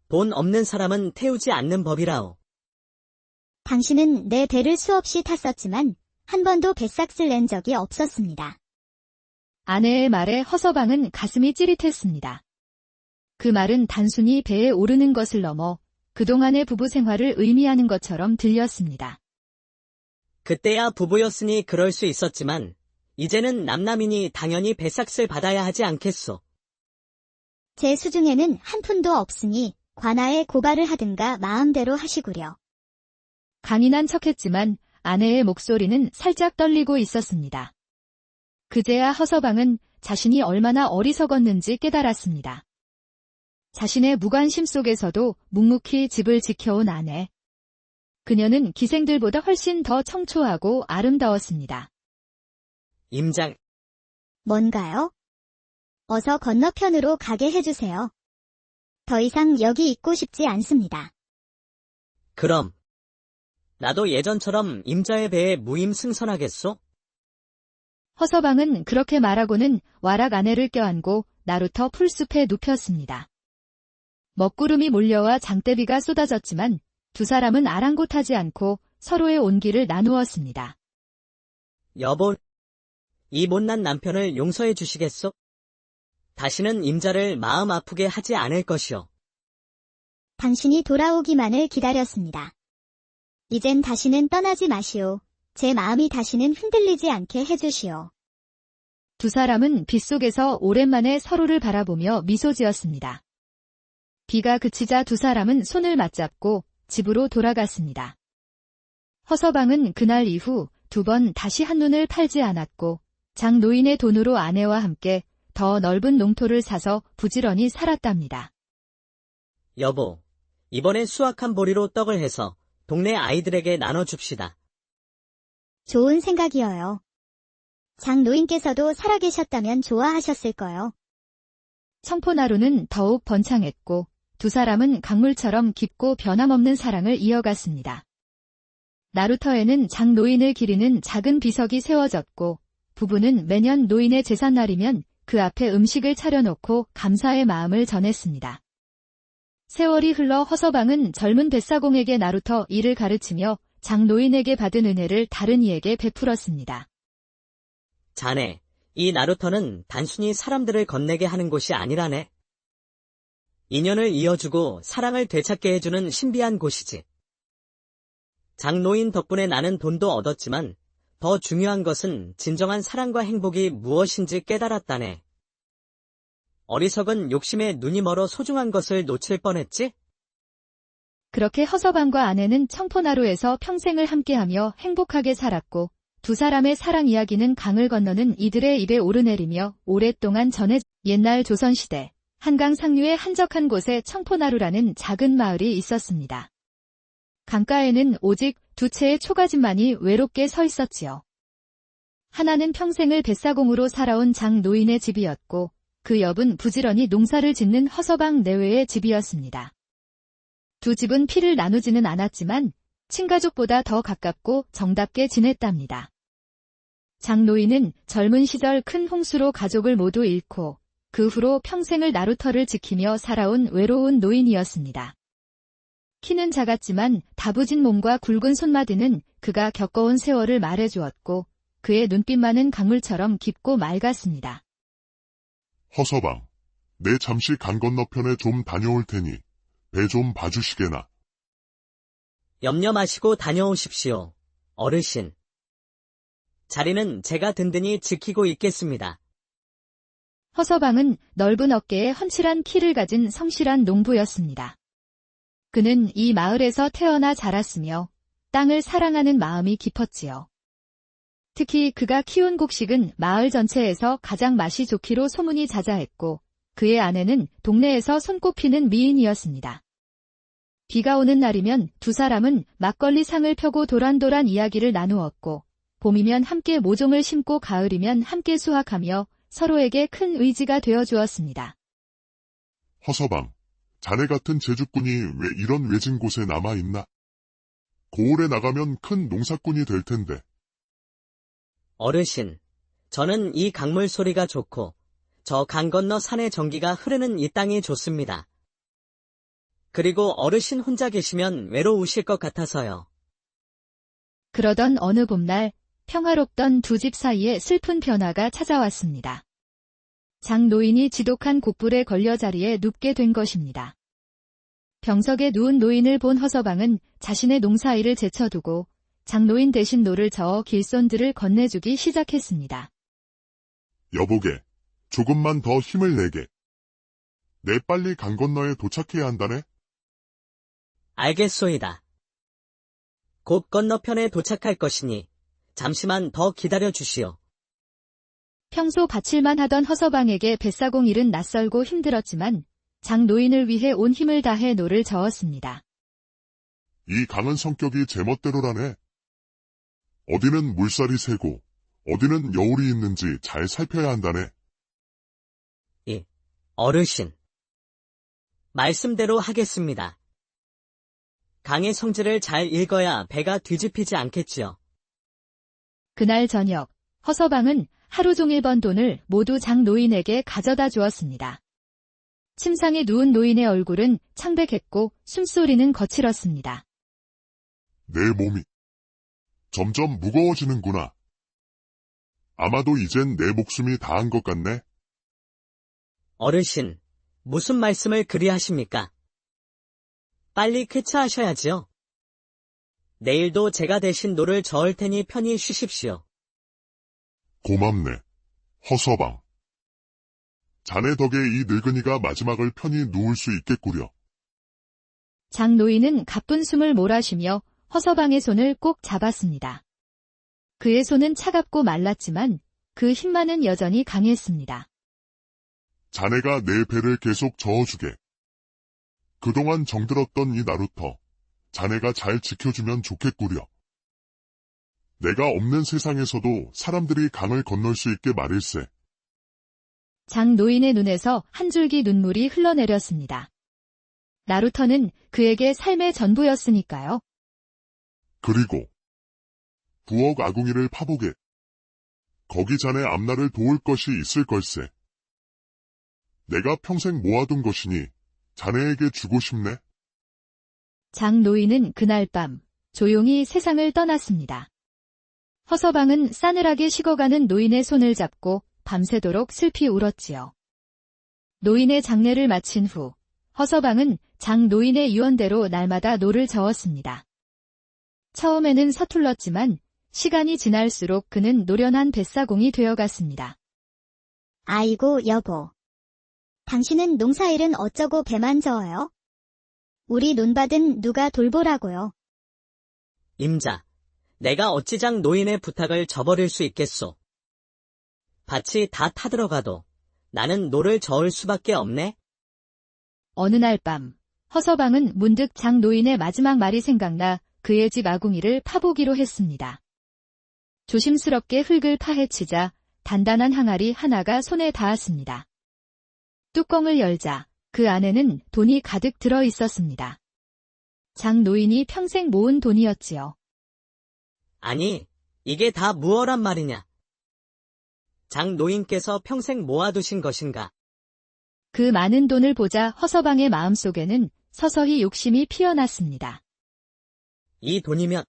돈 없는 사람은 태우지 않는 법이라오. 당신은 내 배를 수없이 탔었지만 한 번도 뱃삭을 낸 적이 없었습니다. 아내의 말에 허서방은 가슴이 찌릿했습니다. 그 말은 단순히 배에 오르는 것을 넘어 그동안의 부부 생활을 의미하는 것처럼 들렸습니다. 그때야 부부였으니 그럴 수 있었지만 이제는 남남이니 당연히 배삭을 받아야 하지 않겠소. 제 수중에는 한 푼도 없으니 관아에 고발을 하든가 마음대로 하시구려. 강인한 척했지만 아내의 목소리는 살짝 떨리고 있었습니다. 그제야 허서방은 자신이 얼마나 어리석었는지 깨달았습니다. 자신의 무관심 속에서도 묵묵히 집을 지켜온 아내. 그녀는 기생들보다 훨씬 더 청초하고 아름다웠습니다. 임장, 뭔가요? 어서 건너편으로 가게 해주세요. 더 이상 여기 있고 싶지 않습니다. 그럼 나도 예전처럼 임자의 배에 무임승선하겠소? 허서방은 그렇게 말하고는 와락 아내를 껴안고 나루터 풀숲에 눕혔습니다. 먹구름이 몰려와 장대비가 쏟아졌지만 두 사람은 아랑곳하지 않고 서로의 온기를 나누었습니다. 여보, 이 못난 남편을 용서해 주시겠소? 다시는 임자를 마음 아프게 하지 않을 것이오. 당신이 돌아오기만을 기다렸습니다. 이젠 다시는 떠나지 마시오. 제 마음이 다시는 흔들리지 않게 해주시오. 두 사람은 빗속에서 오랜만에 서로를 바라보며 미소 지었습니다. 비가 그치자 두 사람은 손을 맞잡고 집으로 돌아갔습니다. 허서방은 그날 이후 두 번 다시 한눈을 팔지 않았고 장 노인의 돈으로 아내와 함께 더 넓은 농토를 사서 부지런히 살았답니다. 여보, 이번에 수확한 보리로 떡을 해서 동네 아이들에게 나눠줍시다. 좋은 생각이어요. 장 노인께서도 살아계셨다면 좋아하셨을 거요. 청포나루는 더욱 번창했고 두 사람은 강물처럼 깊고 변함없는 사랑을 이어갔습니다. 나루터에는 장 노인을 기리는 작은 비석이 세워졌고 부부는 매년 노인의 제삿날이면 그 앞에 음식을 차려놓고 감사의 마음을 전했습니다. 세월이 흘러 허서방은 젊은 뱃사공에게 나루터 일을 가르치며 장 노인에게 받은 은혜를 다른 이에게 베풀었습니다. 자네, 이 나루터는 단순히 사람들을 건네게 하는 곳이 아니라네. 인연을 이어주고 사랑을 되찾게 해주는 신비한 곳이지. 장노인 덕분에 나는 돈도 얻었지만 더 중요한 것은 진정한 사랑과 행복이 무엇인지 깨달았다네. 어리석은 욕심에 눈이 멀어 소중한 것을 놓칠 뻔했지? 그렇게 허서방과 아내는 청포나루에서 평생을 함께하며 행복하게 살았고 두 사람의 사랑 이야기는 강을 건너는 이들의 입에 오르내리며 오랫동안 전해 옛날 조선시대 한강 상류의 한적한 곳에 청포나루라는 작은 마을이 있었습니다. 강가에는 오직 두 채의 초가집만이 외롭게 서 있었지요. 하나는 평생을 뱃사공으로 살아온 장 노인의 집이었고 그 옆은 부지런히 농사를 짓는 허서방 내외의 집이었습니다. 두 집은 피를 나누지는 않았지만 친가족보다 더 가깝고 정답게 지냈답니다. 장 노인은 젊은 시절 큰 홍수로 가족을 모두 잃고 그 후로 평생을 나루터를 지키며 살아온 외로운 노인이었습니다. 키는 작았지만 다부진 몸과 굵은 손마디는 그가 겪어온 세월을 말해주었고 그의 눈빛만은 강물처럼 깊고 맑았습니다. 허서방, 내 잠시 강 건너편에 좀 다녀올 테니 배 좀 봐주시게나. 염려 마시고 다녀오십시오, 어르신. 자리는 제가 든든히 지키고 있겠습니다. 허서방은 넓은 어깨에 훤칠한 키를 가진 성실한 농부였습니다. 그는 이 마을에서 태어나 자랐으며 땅을 사랑하는 마음이 깊었지요. 특히 그가 키운 곡식은 마을 전체에서 가장 맛이 좋기로 소문이 자자했고 그의 아내는 동네에서 손꼽히는 미인이었습니다. 비가 오는 날이면 두 사람은 막걸리 상을 펴고 도란도란 이야기를 나누었고, 봄이면 함께 모종을 심고 가을이면 함께 수확하며 서로에게 큰 의지가 되어 주었습니다. 허서방, 자네 같은 제주꾼이 왜 이런 외진 곳에 남아있나? 고을에 나가면 큰 농사꾼이 될 텐데. 어르신, 저는 이 강물 소리가 좋고 저 강 건너 산의 전기가 흐르는 이 땅이 좋습니다. 그리고 어르신 혼자 계시면 외로우실 것 같아서요. 그러던 어느 봄날 평화롭던 두 집 사이에 슬픈 변화가 찾아왔습니다. 장 노인이 지독한 곡불에 걸려 자리에 눕게 된 것입니다. 병석에 누운 노인을 본 허서방은 자신의 농사일을 제쳐두고 장노인 대신 노를 저어 길손들을 건네주기 시작했습니다. 여보게, 조금만 더 힘을 내게. 내 빨리 강 건너에 도착해야 한다네. 알겠소이다. 곧 건너편에 도착할 것이니 잠시만 더 기다려 주시오. 평소 바칠만 하던 허서방에게 뱃사공 일은 낯설고 힘들었지만 장 노인을 위해 온 힘을 다해 노를 저었습니다. 이 강은 성격이 제멋대로라네. 어디는 물살이 세고 어디는 여울이 있는지 잘 살펴야 한다네. 어르신. 말씀대로 하겠습니다. 강의 성질을 잘 읽어야 배가 뒤집히지 않겠지요. 그날 저녁 허서방은 하루 종일 번 돈을 모두 장 노인에게 가져다 주었습니다. 침상에 누운 노인의 얼굴은 창백했고 숨소리는 거칠었습니다. 내 몸이 점점 무거워지는구나. 아마도 이젠 내 목숨이 다한 것 같네. 어르신, 무슨 말씀을 그리 하십니까? 빨리 쾌차하셔야지요. 내일도 제가 대신 노를 저을 테니 편히 쉬십시오. 고맙네, 허서방. 자네 덕에 이 늙은이가 마지막을 편히 누울 수 있겠구려. 장 노인은 가쁜 숨을 몰아쉬며 허서방의 손을 꼭 잡았습니다. 그의 손은 차갑고 말랐지만 그 힘만은 여전히 강했습니다. 자네가 내 배를 계속 저어주게. 그동안 정들었던 이 나루터, 자네가 잘 지켜주면 좋겠구려. 내가 없는 세상에서도 사람들이 강을 건널 수 있게 말일세. 장 노인의 눈에서 한 줄기 눈물이 흘러내렸습니다. 나루터는 그에게 삶의 전부였으니까요. 그리고 부엌 아궁이를 파보게. 거기 자네 앞날을 도울 것이 있을 걸세. 내가 평생 모아둔 것이니 자네에게 주고 싶네. 장 노인은 그날 밤 조용히 세상을 떠났습니다. 허서방은 싸늘하게 식어가는 노인의 손을 잡고 밤새도록 슬피 울었지요. 노인의 장례를 마친 후 허서방은 장 노인의 유언대로 날마다 노를 저었습니다. 처음에는 서툴렀지만 시간이 지날수록 그는 노련한 뱃사공이 되어갔습니다. 아이고, 여보. 당신은 농사일은 어쩌고 배만 저어요? 우리 논밭은 누가 돌보라고요? 임자, 내가 어찌장 노인의 부탁을 저버릴 수 있겠소. 밭이 다 타들어가도 나는 노를 저을 수밖에 없네. 어느 날 밤 허서방은 문득 장 노인의 마지막 말이 생각나 그의 집 아궁이를 파보기로 했습니다. 조심스럽게 흙을 파헤치자 단단한 항아리 하나가 손에 닿았습니다. 뚜껑을 열자 그 안에는 돈이 가득 들어 있었습니다. 장 노인이 평생 모은 돈이었지요. 아니, 이게 다 무엇란 말이냐? 장 노인께서 평생 모아두신 것인가? 그 많은 돈을 보자 허서방의 마음속에는 서서히 욕심이 피어났습니다. 이 돈이면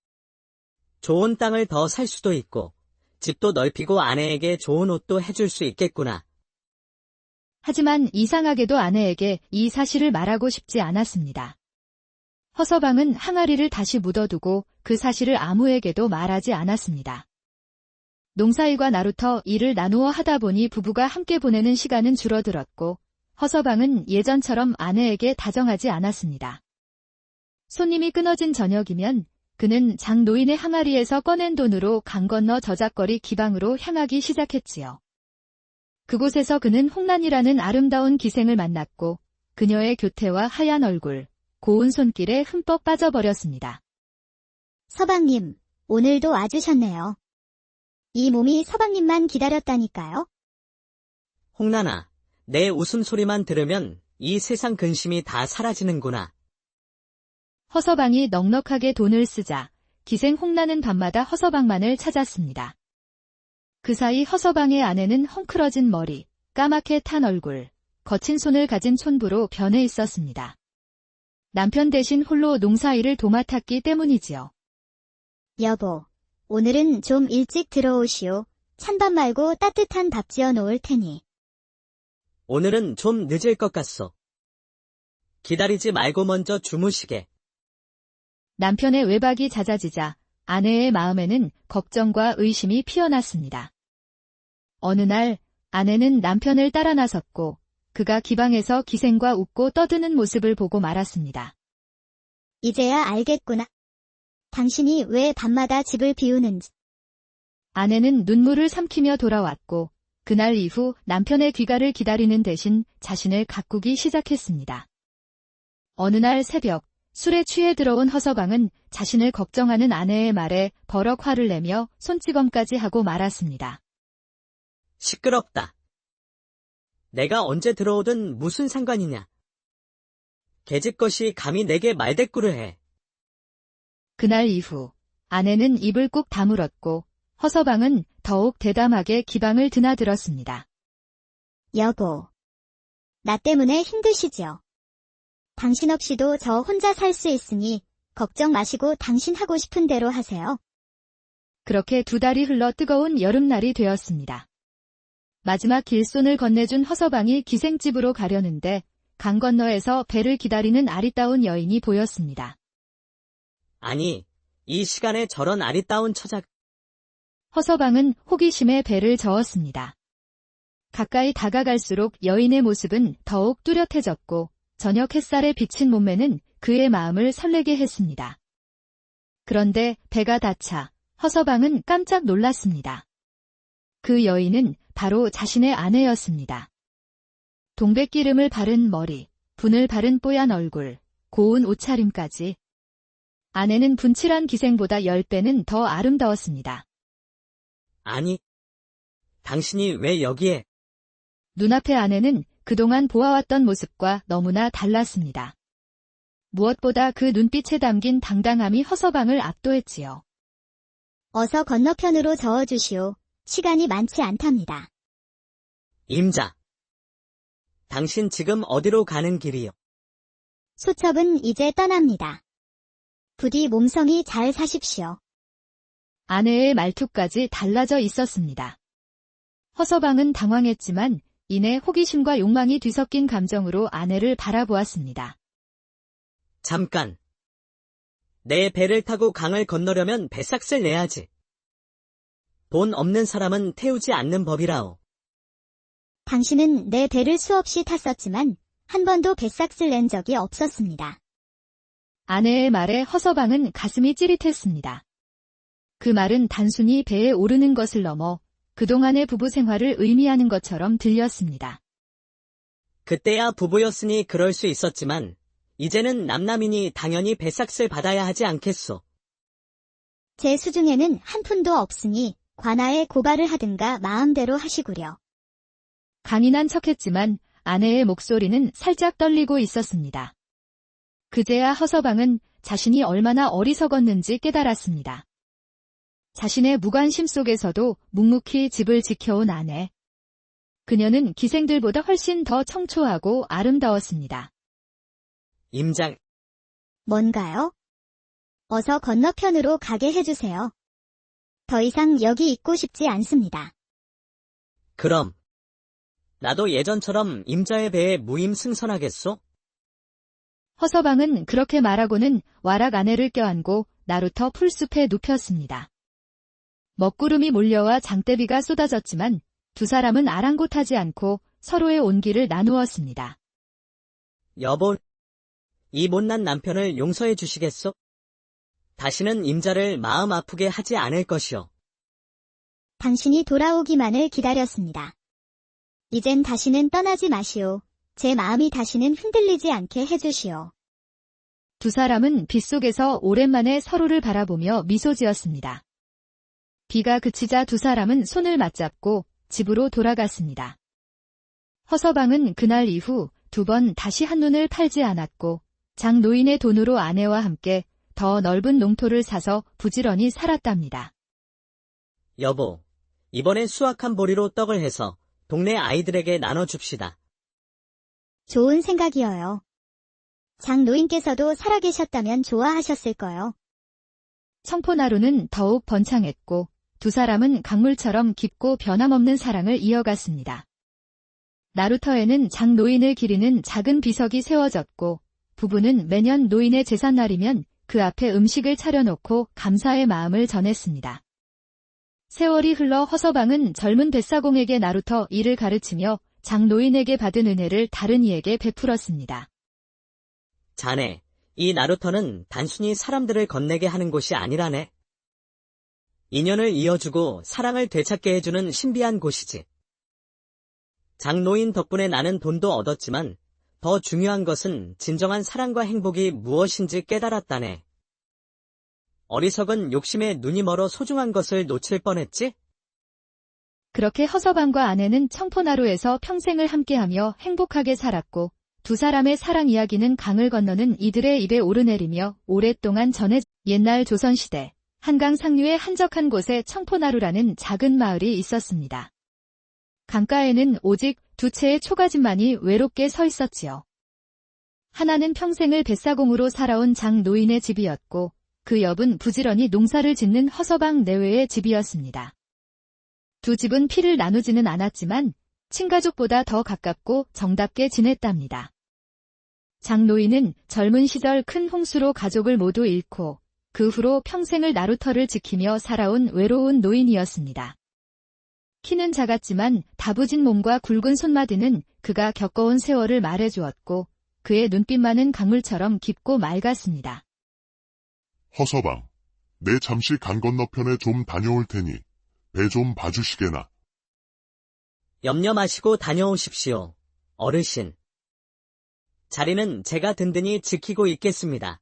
좋은 땅을 더 살 수도 있고 집도 넓히고 아내에게 좋은 옷도 해줄 수 있겠구나. 하지만 이상하게도 아내에게 이 사실을 말하고 싶지 않았습니다. 허서방은 항아리를 다시 묻어두고 그 사실을 아무에게도 말하지 않았습니다. 농사일과 나루터 일을 나누어 하다 보니 부부가 함께 보내는 시간은 줄어들었고 허서방은 예전처럼 아내에게 다정하지 않았습니다. 손님이 끊어진 저녁이면 그는 장 노인의 항아리에서 꺼낸 돈으로 강 건너 저작거리 기방으로 향하기 시작했지요. 그곳에서 그는 홍란이라는 아름다운 기생을 만났고 그녀의 교태와 하얀 얼굴, 고운 손길에 흠뻑 빠져버렸습니다. 서방님, 오늘도 와주셨네요. 이 몸이 서방님만 기다렸다니까요. 홍란아, 내 웃음소리만 들으면 이 세상 근심이 다 사라지는구나. 허서방이 넉넉하게 돈을 쓰자 기생 홍란은 밤마다 허서방만을 찾았습니다. 그 사이 허서방의 아내는 헝클어진 머리, 까맣게 탄 얼굴, 거친 손을 가진 촌부로 변해 있었습니다. 남편 대신 홀로 농사일을 도맡았기 때문이지요. 여보, 오늘은 좀 일찍 들어오시오. 찬밥 말고 따뜻한 밥 지어 놓을 테니. 오늘은 좀 늦을 것 같소. 기다리지 말고 먼저 주무시게. 남편의 외박이 잦아지자 아내의 마음에는 걱정과 의심이 피어났습니다. 어느 날 아내는 남편을 따라 나섰고 그가 기방에서 기생과 웃고 떠드는 모습을 보고 말았습니다. 이제야 알겠구나. 당신이 왜 밤마다 집을 비우는지. 아내는 눈물을 삼키며 돌아왔고 그날 이후 남편의 귀가를 기다리는 대신 자신을 가꾸기 시작했습니다. 어느 날 새벽 술에 취해 들어온 허서방은 자신을 걱정하는 아내의 말에 버럭 화를 내며 손찌검까지 하고 말았습니다. 시끄럽다. 내가 언제 들어오든 무슨 상관이냐. 계집것이 감히 내게 말대꾸를 해. 그날 이후 아내는 입을 꾹 다물었고 허서방은 더욱 대담하게 기방을 드나들었습니다. 여보, 나 때문에 힘드시죠? 당신 없이도 저 혼자 살 수 있으니 걱정 마시고 당신 하고 싶은 대로 하세요. 그렇게 2달이 흘러 뜨거운 여름날이 되었습니다. 마지막 길손을 건네준 허서방이 기생집으로 가려는데 강 건너에서 배를 기다리는 아리따운 여인이 보였습니다. 아니, 이 시간에 저런 아리따운 처자가. 허서방은 호기심에 배를 저었습니다. 가까이 다가갈수록 여인의 모습은 더욱 뚜렷해졌고 저녁 햇살에 비친 몸매는 그의 마음을 설레게 했습니다. 그런데 배가 닿자 허서방은 깜짝 놀랐습니다. 그 여인은 바로 자신의 아내였습니다. 동백기름을 바른 머리, 분을 바른 뽀얀 얼굴, 고운 옷차림까지. 아내는 분칠한 기생보다 10배는 더 아름다웠습니다. 아니, 당신이 왜 여기에? 눈앞의 아내는 그동안 보아왔던 모습과 너무나 달랐습니다. 무엇보다 그 눈빛에 담긴 당당함이 허서방을 압도했지요. 어서 건너편으로 저어주시오. 시간이 많지 않답니다. 임자. 당신 지금 어디로 가는 길이요? 소첩은 이제 떠납니다. 부디 몸성이 잘 사십시오. 아내의 말투까지 달라져 있었습니다. 허서방은 당황했지만 이내 호기심과 욕망이 뒤섞인 감정으로 아내를 바라보았습니다. 잠깐. 내 배를 타고 강을 건너려면 배삭을 내야지. 돈 없는 사람은 태우지 않는 법이라오. 당신은 내 배를 수없이 탔었지만 한 번도 뱃삭을 낸 적이 없었습니다. 아내의 말에 허서방은 가슴이 찌릿했습니다. 그 말은 단순히 배에 오르는 것을 넘어 그동안의 부부 생활을 의미하는 것처럼 들렸습니다. 그때야 부부였으니 그럴 수 있었지만 이제는 남남이니 당연히 배삭을 받아야 하지 않겠소. 제 수중에는 한 푼도 없으니 관아에 고발을 하든가 마음대로 하시구려. 강인한 척했지만 아내의 목소리는 살짝 떨리고 있었습니다. 그제야 허서방은 자신이 얼마나 어리석었는지 깨달았습니다. 자신의 무관심 속에서도 묵묵히 집을 지켜온 아내. 그녀는 기생들보다 훨씬 더 청초하고 아름다웠습니다. 임장. 뭔가요? 어서 건너편으로 가게 해주세요. 더 이상 여기 있고 싶지 않습니다. 그럼. 나도 예전처럼 임자의 배에 무임승선하겠소? 허서방은 그렇게 말하고는 와락 아내를 껴안고 나루터 풀숲에 눕혔습니다. 먹구름이 몰려와 장대비가 쏟아졌지만 두 사람은 아랑곳하지 않고 서로의 온기를 나누었습니다. 여보, 이 못난 남편을 용서해 주시겠소? 다시는 임자를 마음 아프게 하지 않을 것이오. 당신이 돌아오기만을 기다렸습니다. 이젠 다시는 떠나지 마시오. 제 마음이 다시는 흔들리지 않게 해주시오. 두 사람은 빗속에서 오랜만에 서로를 바라보며 미소 지었습니다. 비가 그치자 두 사람은 손을 맞잡고 집으로 돌아갔습니다. 허서방은 그날 이후 2번 다시 한눈을 팔지 않았고 장노인의 돈으로 아내와 함께 더 넓은 농토를 사서 부지런히 살았답니다. 여보, 이번에 수확한 보리로 떡을 해서 동네 아이들에게 나눠줍시다. 좋은 생각이어요. 장노인께서도 살아계셨다면 좋아하셨을 거요. 청포나루는 더욱 번창했고 두 사람은 강물처럼 깊고 변함없는 사랑을 이어갔습니다. 나루터에는 장노인을 기리는 작은 비석이 세워졌고 부부는 매년 노인의 제삿날이면 그 앞에 음식을 차려놓고 감사의 마음을 전했습니다. 세월이 흘러 허서방은 젊은 뱃사공에게 나루터 일을 가르치며 장노인에게 받은 은혜를 다른 이에게 베풀었습니다. 자네, 이 나루터는 단순히 사람들을 건네게 하는 곳이 아니라네. 인연을 이어주고 사랑을 되찾게 해주는 신비한 곳이지. 장노인 덕분에 나는 돈도 얻었지만 더 중요한 것은 진정한 사랑과 행복이 무엇인지 깨달았다네. 어리석은 욕심에 눈이 멀어 소중한 것을 놓칠 뻔했지? 그렇게 허서방과 아내는 청포나루에서 평생을 함께하며 행복하게 살았고 두 사람의 사랑 이야기는 강을 건너는 이들의 입에 오르내리며 오랫동안 옛날 조선시대 한강 상류의 한적한 곳에 청포나루라는 작은 마을이 있었습니다. 강가에는 오직 2채의 초가집만이 외롭게 서 있었지요. 하나는 평생을 뱃사공으로 살아온 장노인의 집이었고 그 옆은 부지런히 농사를 짓는 허서방 내외의 집이었습니다. 두 집은 피를 나누지는 않았지만 친가족보다 더 가깝고 정답게 지냈답니다. 장노인은 젊은 시절 큰 홍수로 가족을 모두 잃고 그 후로 평생을 나루터를 지키며 살아온 외로운 노인이었습니다. 키는 작았지만 다부진 몸과 굵은 손마디는 그가 겪어온 세월을 말해주었고 그의 눈빛만은 강물처럼 깊고 맑았습니다. 허서방, 내 잠시 강 건너편에 좀 다녀올 테니 배 좀 봐주시게나. 염려 마시고 다녀오십시오, 어르신. 자리는 제가 든든히 지키고 있겠습니다.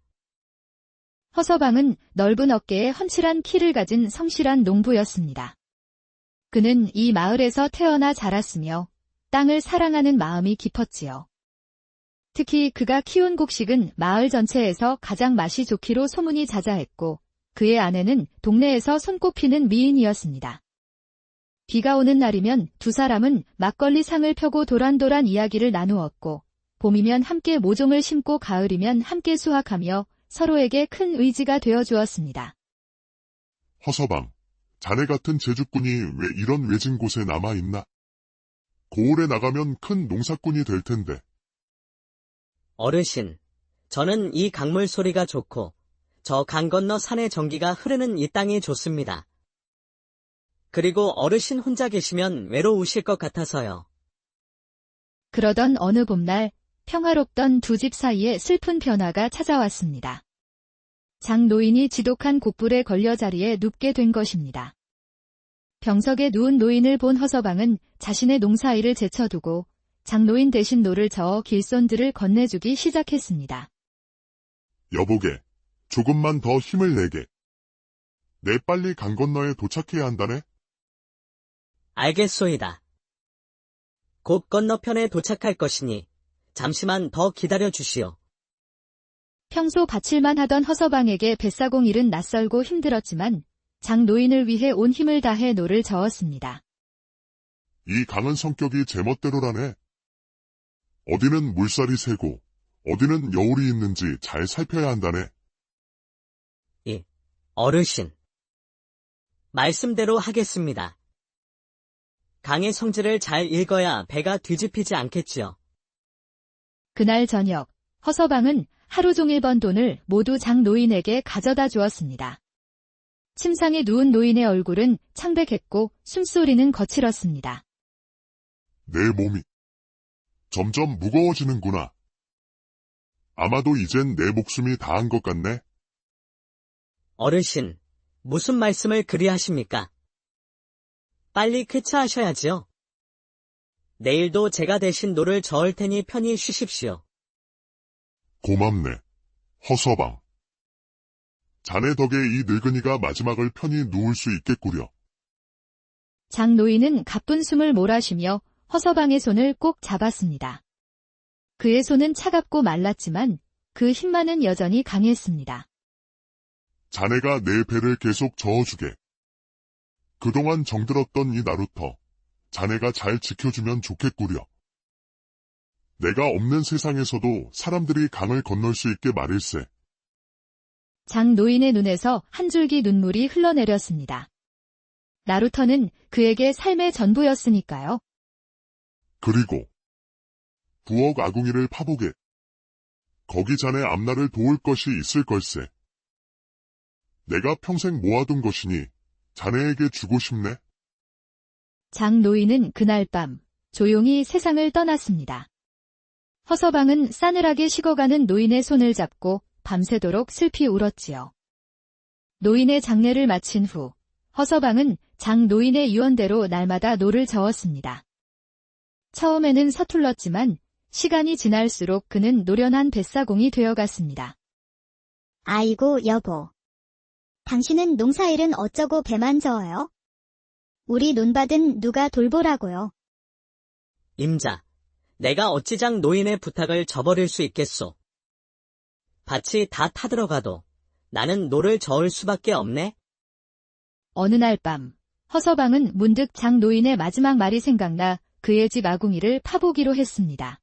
허서방은 넓은 어깨에 훤칠한 키를 가진 성실한 농부였습니다. 그는 이 마을에서 태어나 자랐으며 땅을 사랑하는 마음이 깊었지요. 특히 그가 키운 곡식은 마을 전체에서 가장 맛이 좋기로 소문이 자자했고 그의 아내는 동네에서 손꼽히는 미인이었습니다. 비가 오는 날이면 두 사람은 막걸리 상을 펴고 도란도란 이야기를 나누었고 봄이면 함께 모종을 심고 가을이면 함께 수확하며 서로에게 큰 의지가 되어 주었습니다. 허서방, 자네 같은 제주꾼이 왜 이런 외진 곳에 남아있나? 고을에 나가면 큰 농사꾼이 될 텐데. 어르신, 저는 이 강물 소리가 좋고 저 강 건너 산의 전기가 흐르는 이 땅이 좋습니다. 그리고 어르신 혼자 계시면 외로우실 것 같아서요. 그러던 어느 봄날 평화롭던 두 집 사이에 슬픈 변화가 찾아왔습니다. 장노인이 지독한 곡불에 걸려 자리에 눕게 된 것입니다. 병석에 누운 노인을 본 허서방은 자신의 농사일을 제쳐두고 장노인 대신 노를 저어 길손들을 건네주기 시작했습니다. 여보게, 조금만 더 힘을 내게. 내 빨리 강 건너에 도착해야 한다네. 알겠소이다. 곧 건너편에 도착할 것이니 잠시만 더 기다려 주시오. 평소 바칠만 하던 허서방에게 뱃사공 일은 낯설고 힘들었지만 장노인을 위해 온 힘을 다해 노를 저었습니다. 이 강은 성격이 제멋대로라네. 어디는 물살이 세고 어디는 여울이 있는지 잘 살펴야 한다네. 예, 어르신. 말씀대로 하겠습니다. 강의 성질을 잘 읽어야 배가 뒤집히지 않겠지요. 그날 저녁 허서방은 하루 종일 번 돈을 모두 장노인에게 가져다 주었습니다. 침상에 누운 노인의 얼굴은 창백했고 숨소리는 거칠었습니다. 내 몸이 점점 무거워지는구나. 아마도 이젠 내 목숨이 다한 것 같네. 어르신, 무슨 말씀을 그리 하십니까? 빨리 쾌차하셔야지요. 내일도 제가 대신 노를 저을 테니 편히 쉬십시오. 고맙네. 허서방. 자네 덕에 이 늙은이가 마지막을 편히 누울 수 있겠구려. 장노인은 가쁜 숨을 몰아쉬며 허서방의 손을 꼭 잡았습니다. 그의 손은 차갑고 말랐지만 그 힘만은 여전히 강했습니다. 자네가 내 배를 계속 저어주게. 그동안 정들었던 이 나루터, 자네가 잘 지켜주면 좋겠구려. 내가 없는 세상에서도 사람들이 강을 건널 수 있게 말일세. 장노인의 눈에서 한 줄기 눈물이 흘러내렸습니다. 나루터는 그에게 삶의 전부였으니까요. 그리고 부엌 아궁이를 파보게. 거기 자네 앞날을 도울 것이 있을 걸세. 내가 평생 모아둔 것이니 자네에게 주고 싶네. 장노인은 그날 밤 조용히 세상을 떠났습니다. 허서방은 싸늘하게 식어가는 노인의 손을 잡고 밤새도록 슬피 울었지요. 노인의 장례를 마친 후 허서방은 장노인의 유언대로 날마다 노를 저었습니다. 처음에는 서툴렀지만 시간이 지날수록 그는 노련한 뱃사공이 되어갔습니다. 아이고, 여보. 당신은 농사일은 어쩌고 배만 저어요? 우리 논밭은 누가 돌보라고요? 임자, 내가 어찌 장 노인의 부탁을 저버릴 수 있겠소. 밭이 다 타들어가도 나는 노를 저을 수밖에 없네. 어느 날 밤 허서방은 문득 장노인의 마지막 말이 생각나 그의 집 아궁이를 파보기로 했습니다.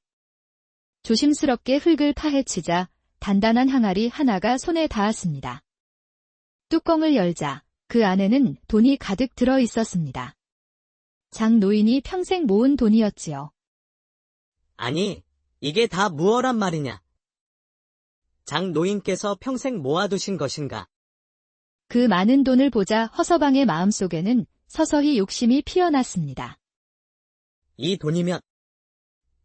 조심스럽게 흙을 파헤치자 단단한 항아리 하나가 손에 닿았습니다. 뚜껑을 열자 그 안에는 돈이 가득 들어 있었습니다. 장노인이 평생 모은 돈이었지요. 아니, 이게 다 무엇란 말이냐? 장노인께서 평생 모아두신 것인가? 그 많은 돈을 보자 허서방의 마음속에는 서서히 욕심이 피어났습니다. 이 돈이면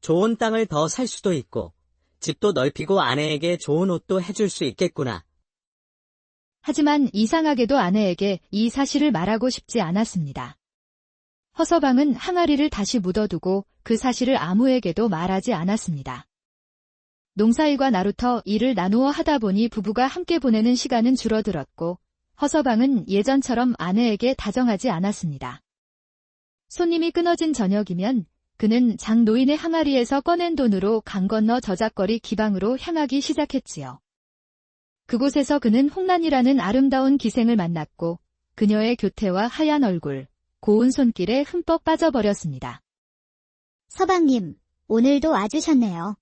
좋은 땅을 더 살 수도 있고 집도 넓히고 아내에게 좋은 옷도 해줄 수 있겠구나. 하지만 이상하게도 아내에게 이 사실을 말하고 싶지 않았습니다. 허서방은 항아리를 다시 묻어두고 그 사실을 아무에게도 말하지 않았습니다. 농사일과 나루터 일을 나누어 하다 보니 부부가 함께 보내는 시간은 줄어들었고 허서방은 예전처럼 아내에게 다정하지 않았습니다. 손님이 끊어진 저녁이면 그는 장노인의 항아리에서 꺼낸 돈으로 강 건너 저작거리 기방으로 향하기 시작했지요. 그곳에서 그는 홍란이라는 아름다운 기생을 만났고 그녀의 교태와 하얀 얼굴, 고운 손길에 흠뻑 빠져버렸습니다. 서방님, 오늘도 와주셨네요.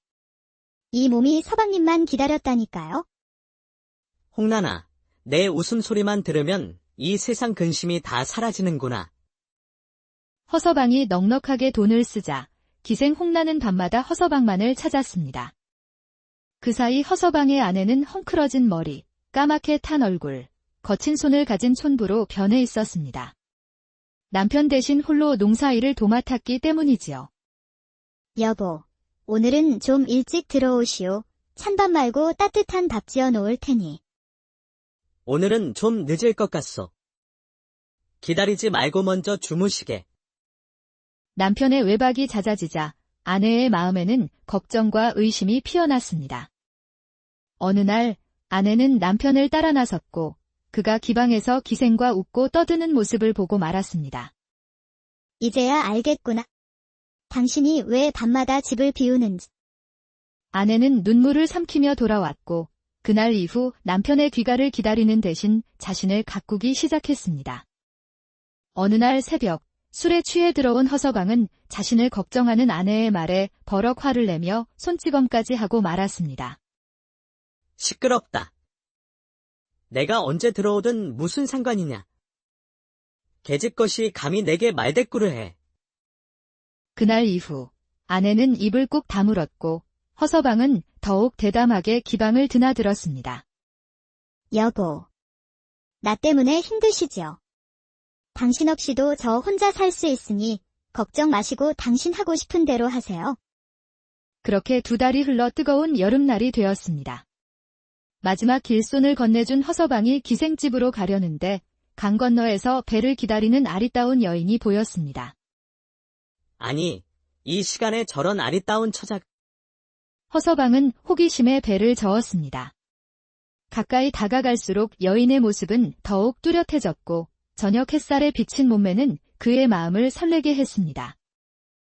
이 몸이 서방님만 기다렸다니까요. 홍란아, 내 웃음소리만 들으면 이 세상 근심이 다 사라지는구나. 허서방이 넉넉하게 돈을 쓰자 기생 홍란은 밤마다 허서방만을 찾았습니다. 그 사이 허서방의 아내는 헝클어진 머리, 까맣게 탄 얼굴, 거친 손을 가진 촌부로 변해 있었습니다. 남편 대신 홀로 농사일을 도맡았기 때문이지요. 여보, 오늘은 좀 일찍 들어오시오. 찬밥 말고 따뜻한 밥 지어 놓을 테니. 오늘은 좀 늦을 것 같소. 기다리지 말고 먼저 주무시게. 남편의 외박이 잦아지자 아내의 마음에는 걱정과 의심이 피어났습니다. 어느 날 아내는 남편을 따라 나섰고 그가 기방에서 기생과 웃고 떠드는 모습을 보고 말았습니다. 이제야 알겠구나. 당신이 왜 밤마다 집을 비우는지. 아내는 눈물을 삼키며 돌아왔고 그날 이후 남편의 귀가를 기다리는 대신 자신을 가꾸기 시작했습니다. 어느 날 새벽 술에 취해 들어온 허서방은 자신을 걱정하는 아내의 말에 버럭 화를 내며 손찌검까지 하고 말았습니다. 시끄럽다. 내가 언제 들어오든 무슨 상관이냐. 계집것이 감히 내게 말대꾸를 해. 그날 이후 아내는 입을 꾹 다물었고 허서방은 더욱 대담하게 기방을 드나들었습니다. 여보, 나 때문에 힘드시죠? 당신 없이도 저 혼자 살 수 있으니 걱정 마시고 당신 하고 싶은 대로 하세요. 그렇게 2달이 흘러 뜨거운 여름날이 되었습니다. 마지막 길손을 건네준 허서방이 기생집으로 가려는데 강 건너에서 배를 기다리는 아리따운 여인이 보였습니다. 아니, 이 시간에 저런 아리따운 처자가. 허서방은 호기심에 배를 저었습니다. 가까이 다가갈수록 여인의 모습은 더욱 뚜렷해졌고 저녁 햇살에 비친 몸매는 그의 마음을 설레게 했습니다.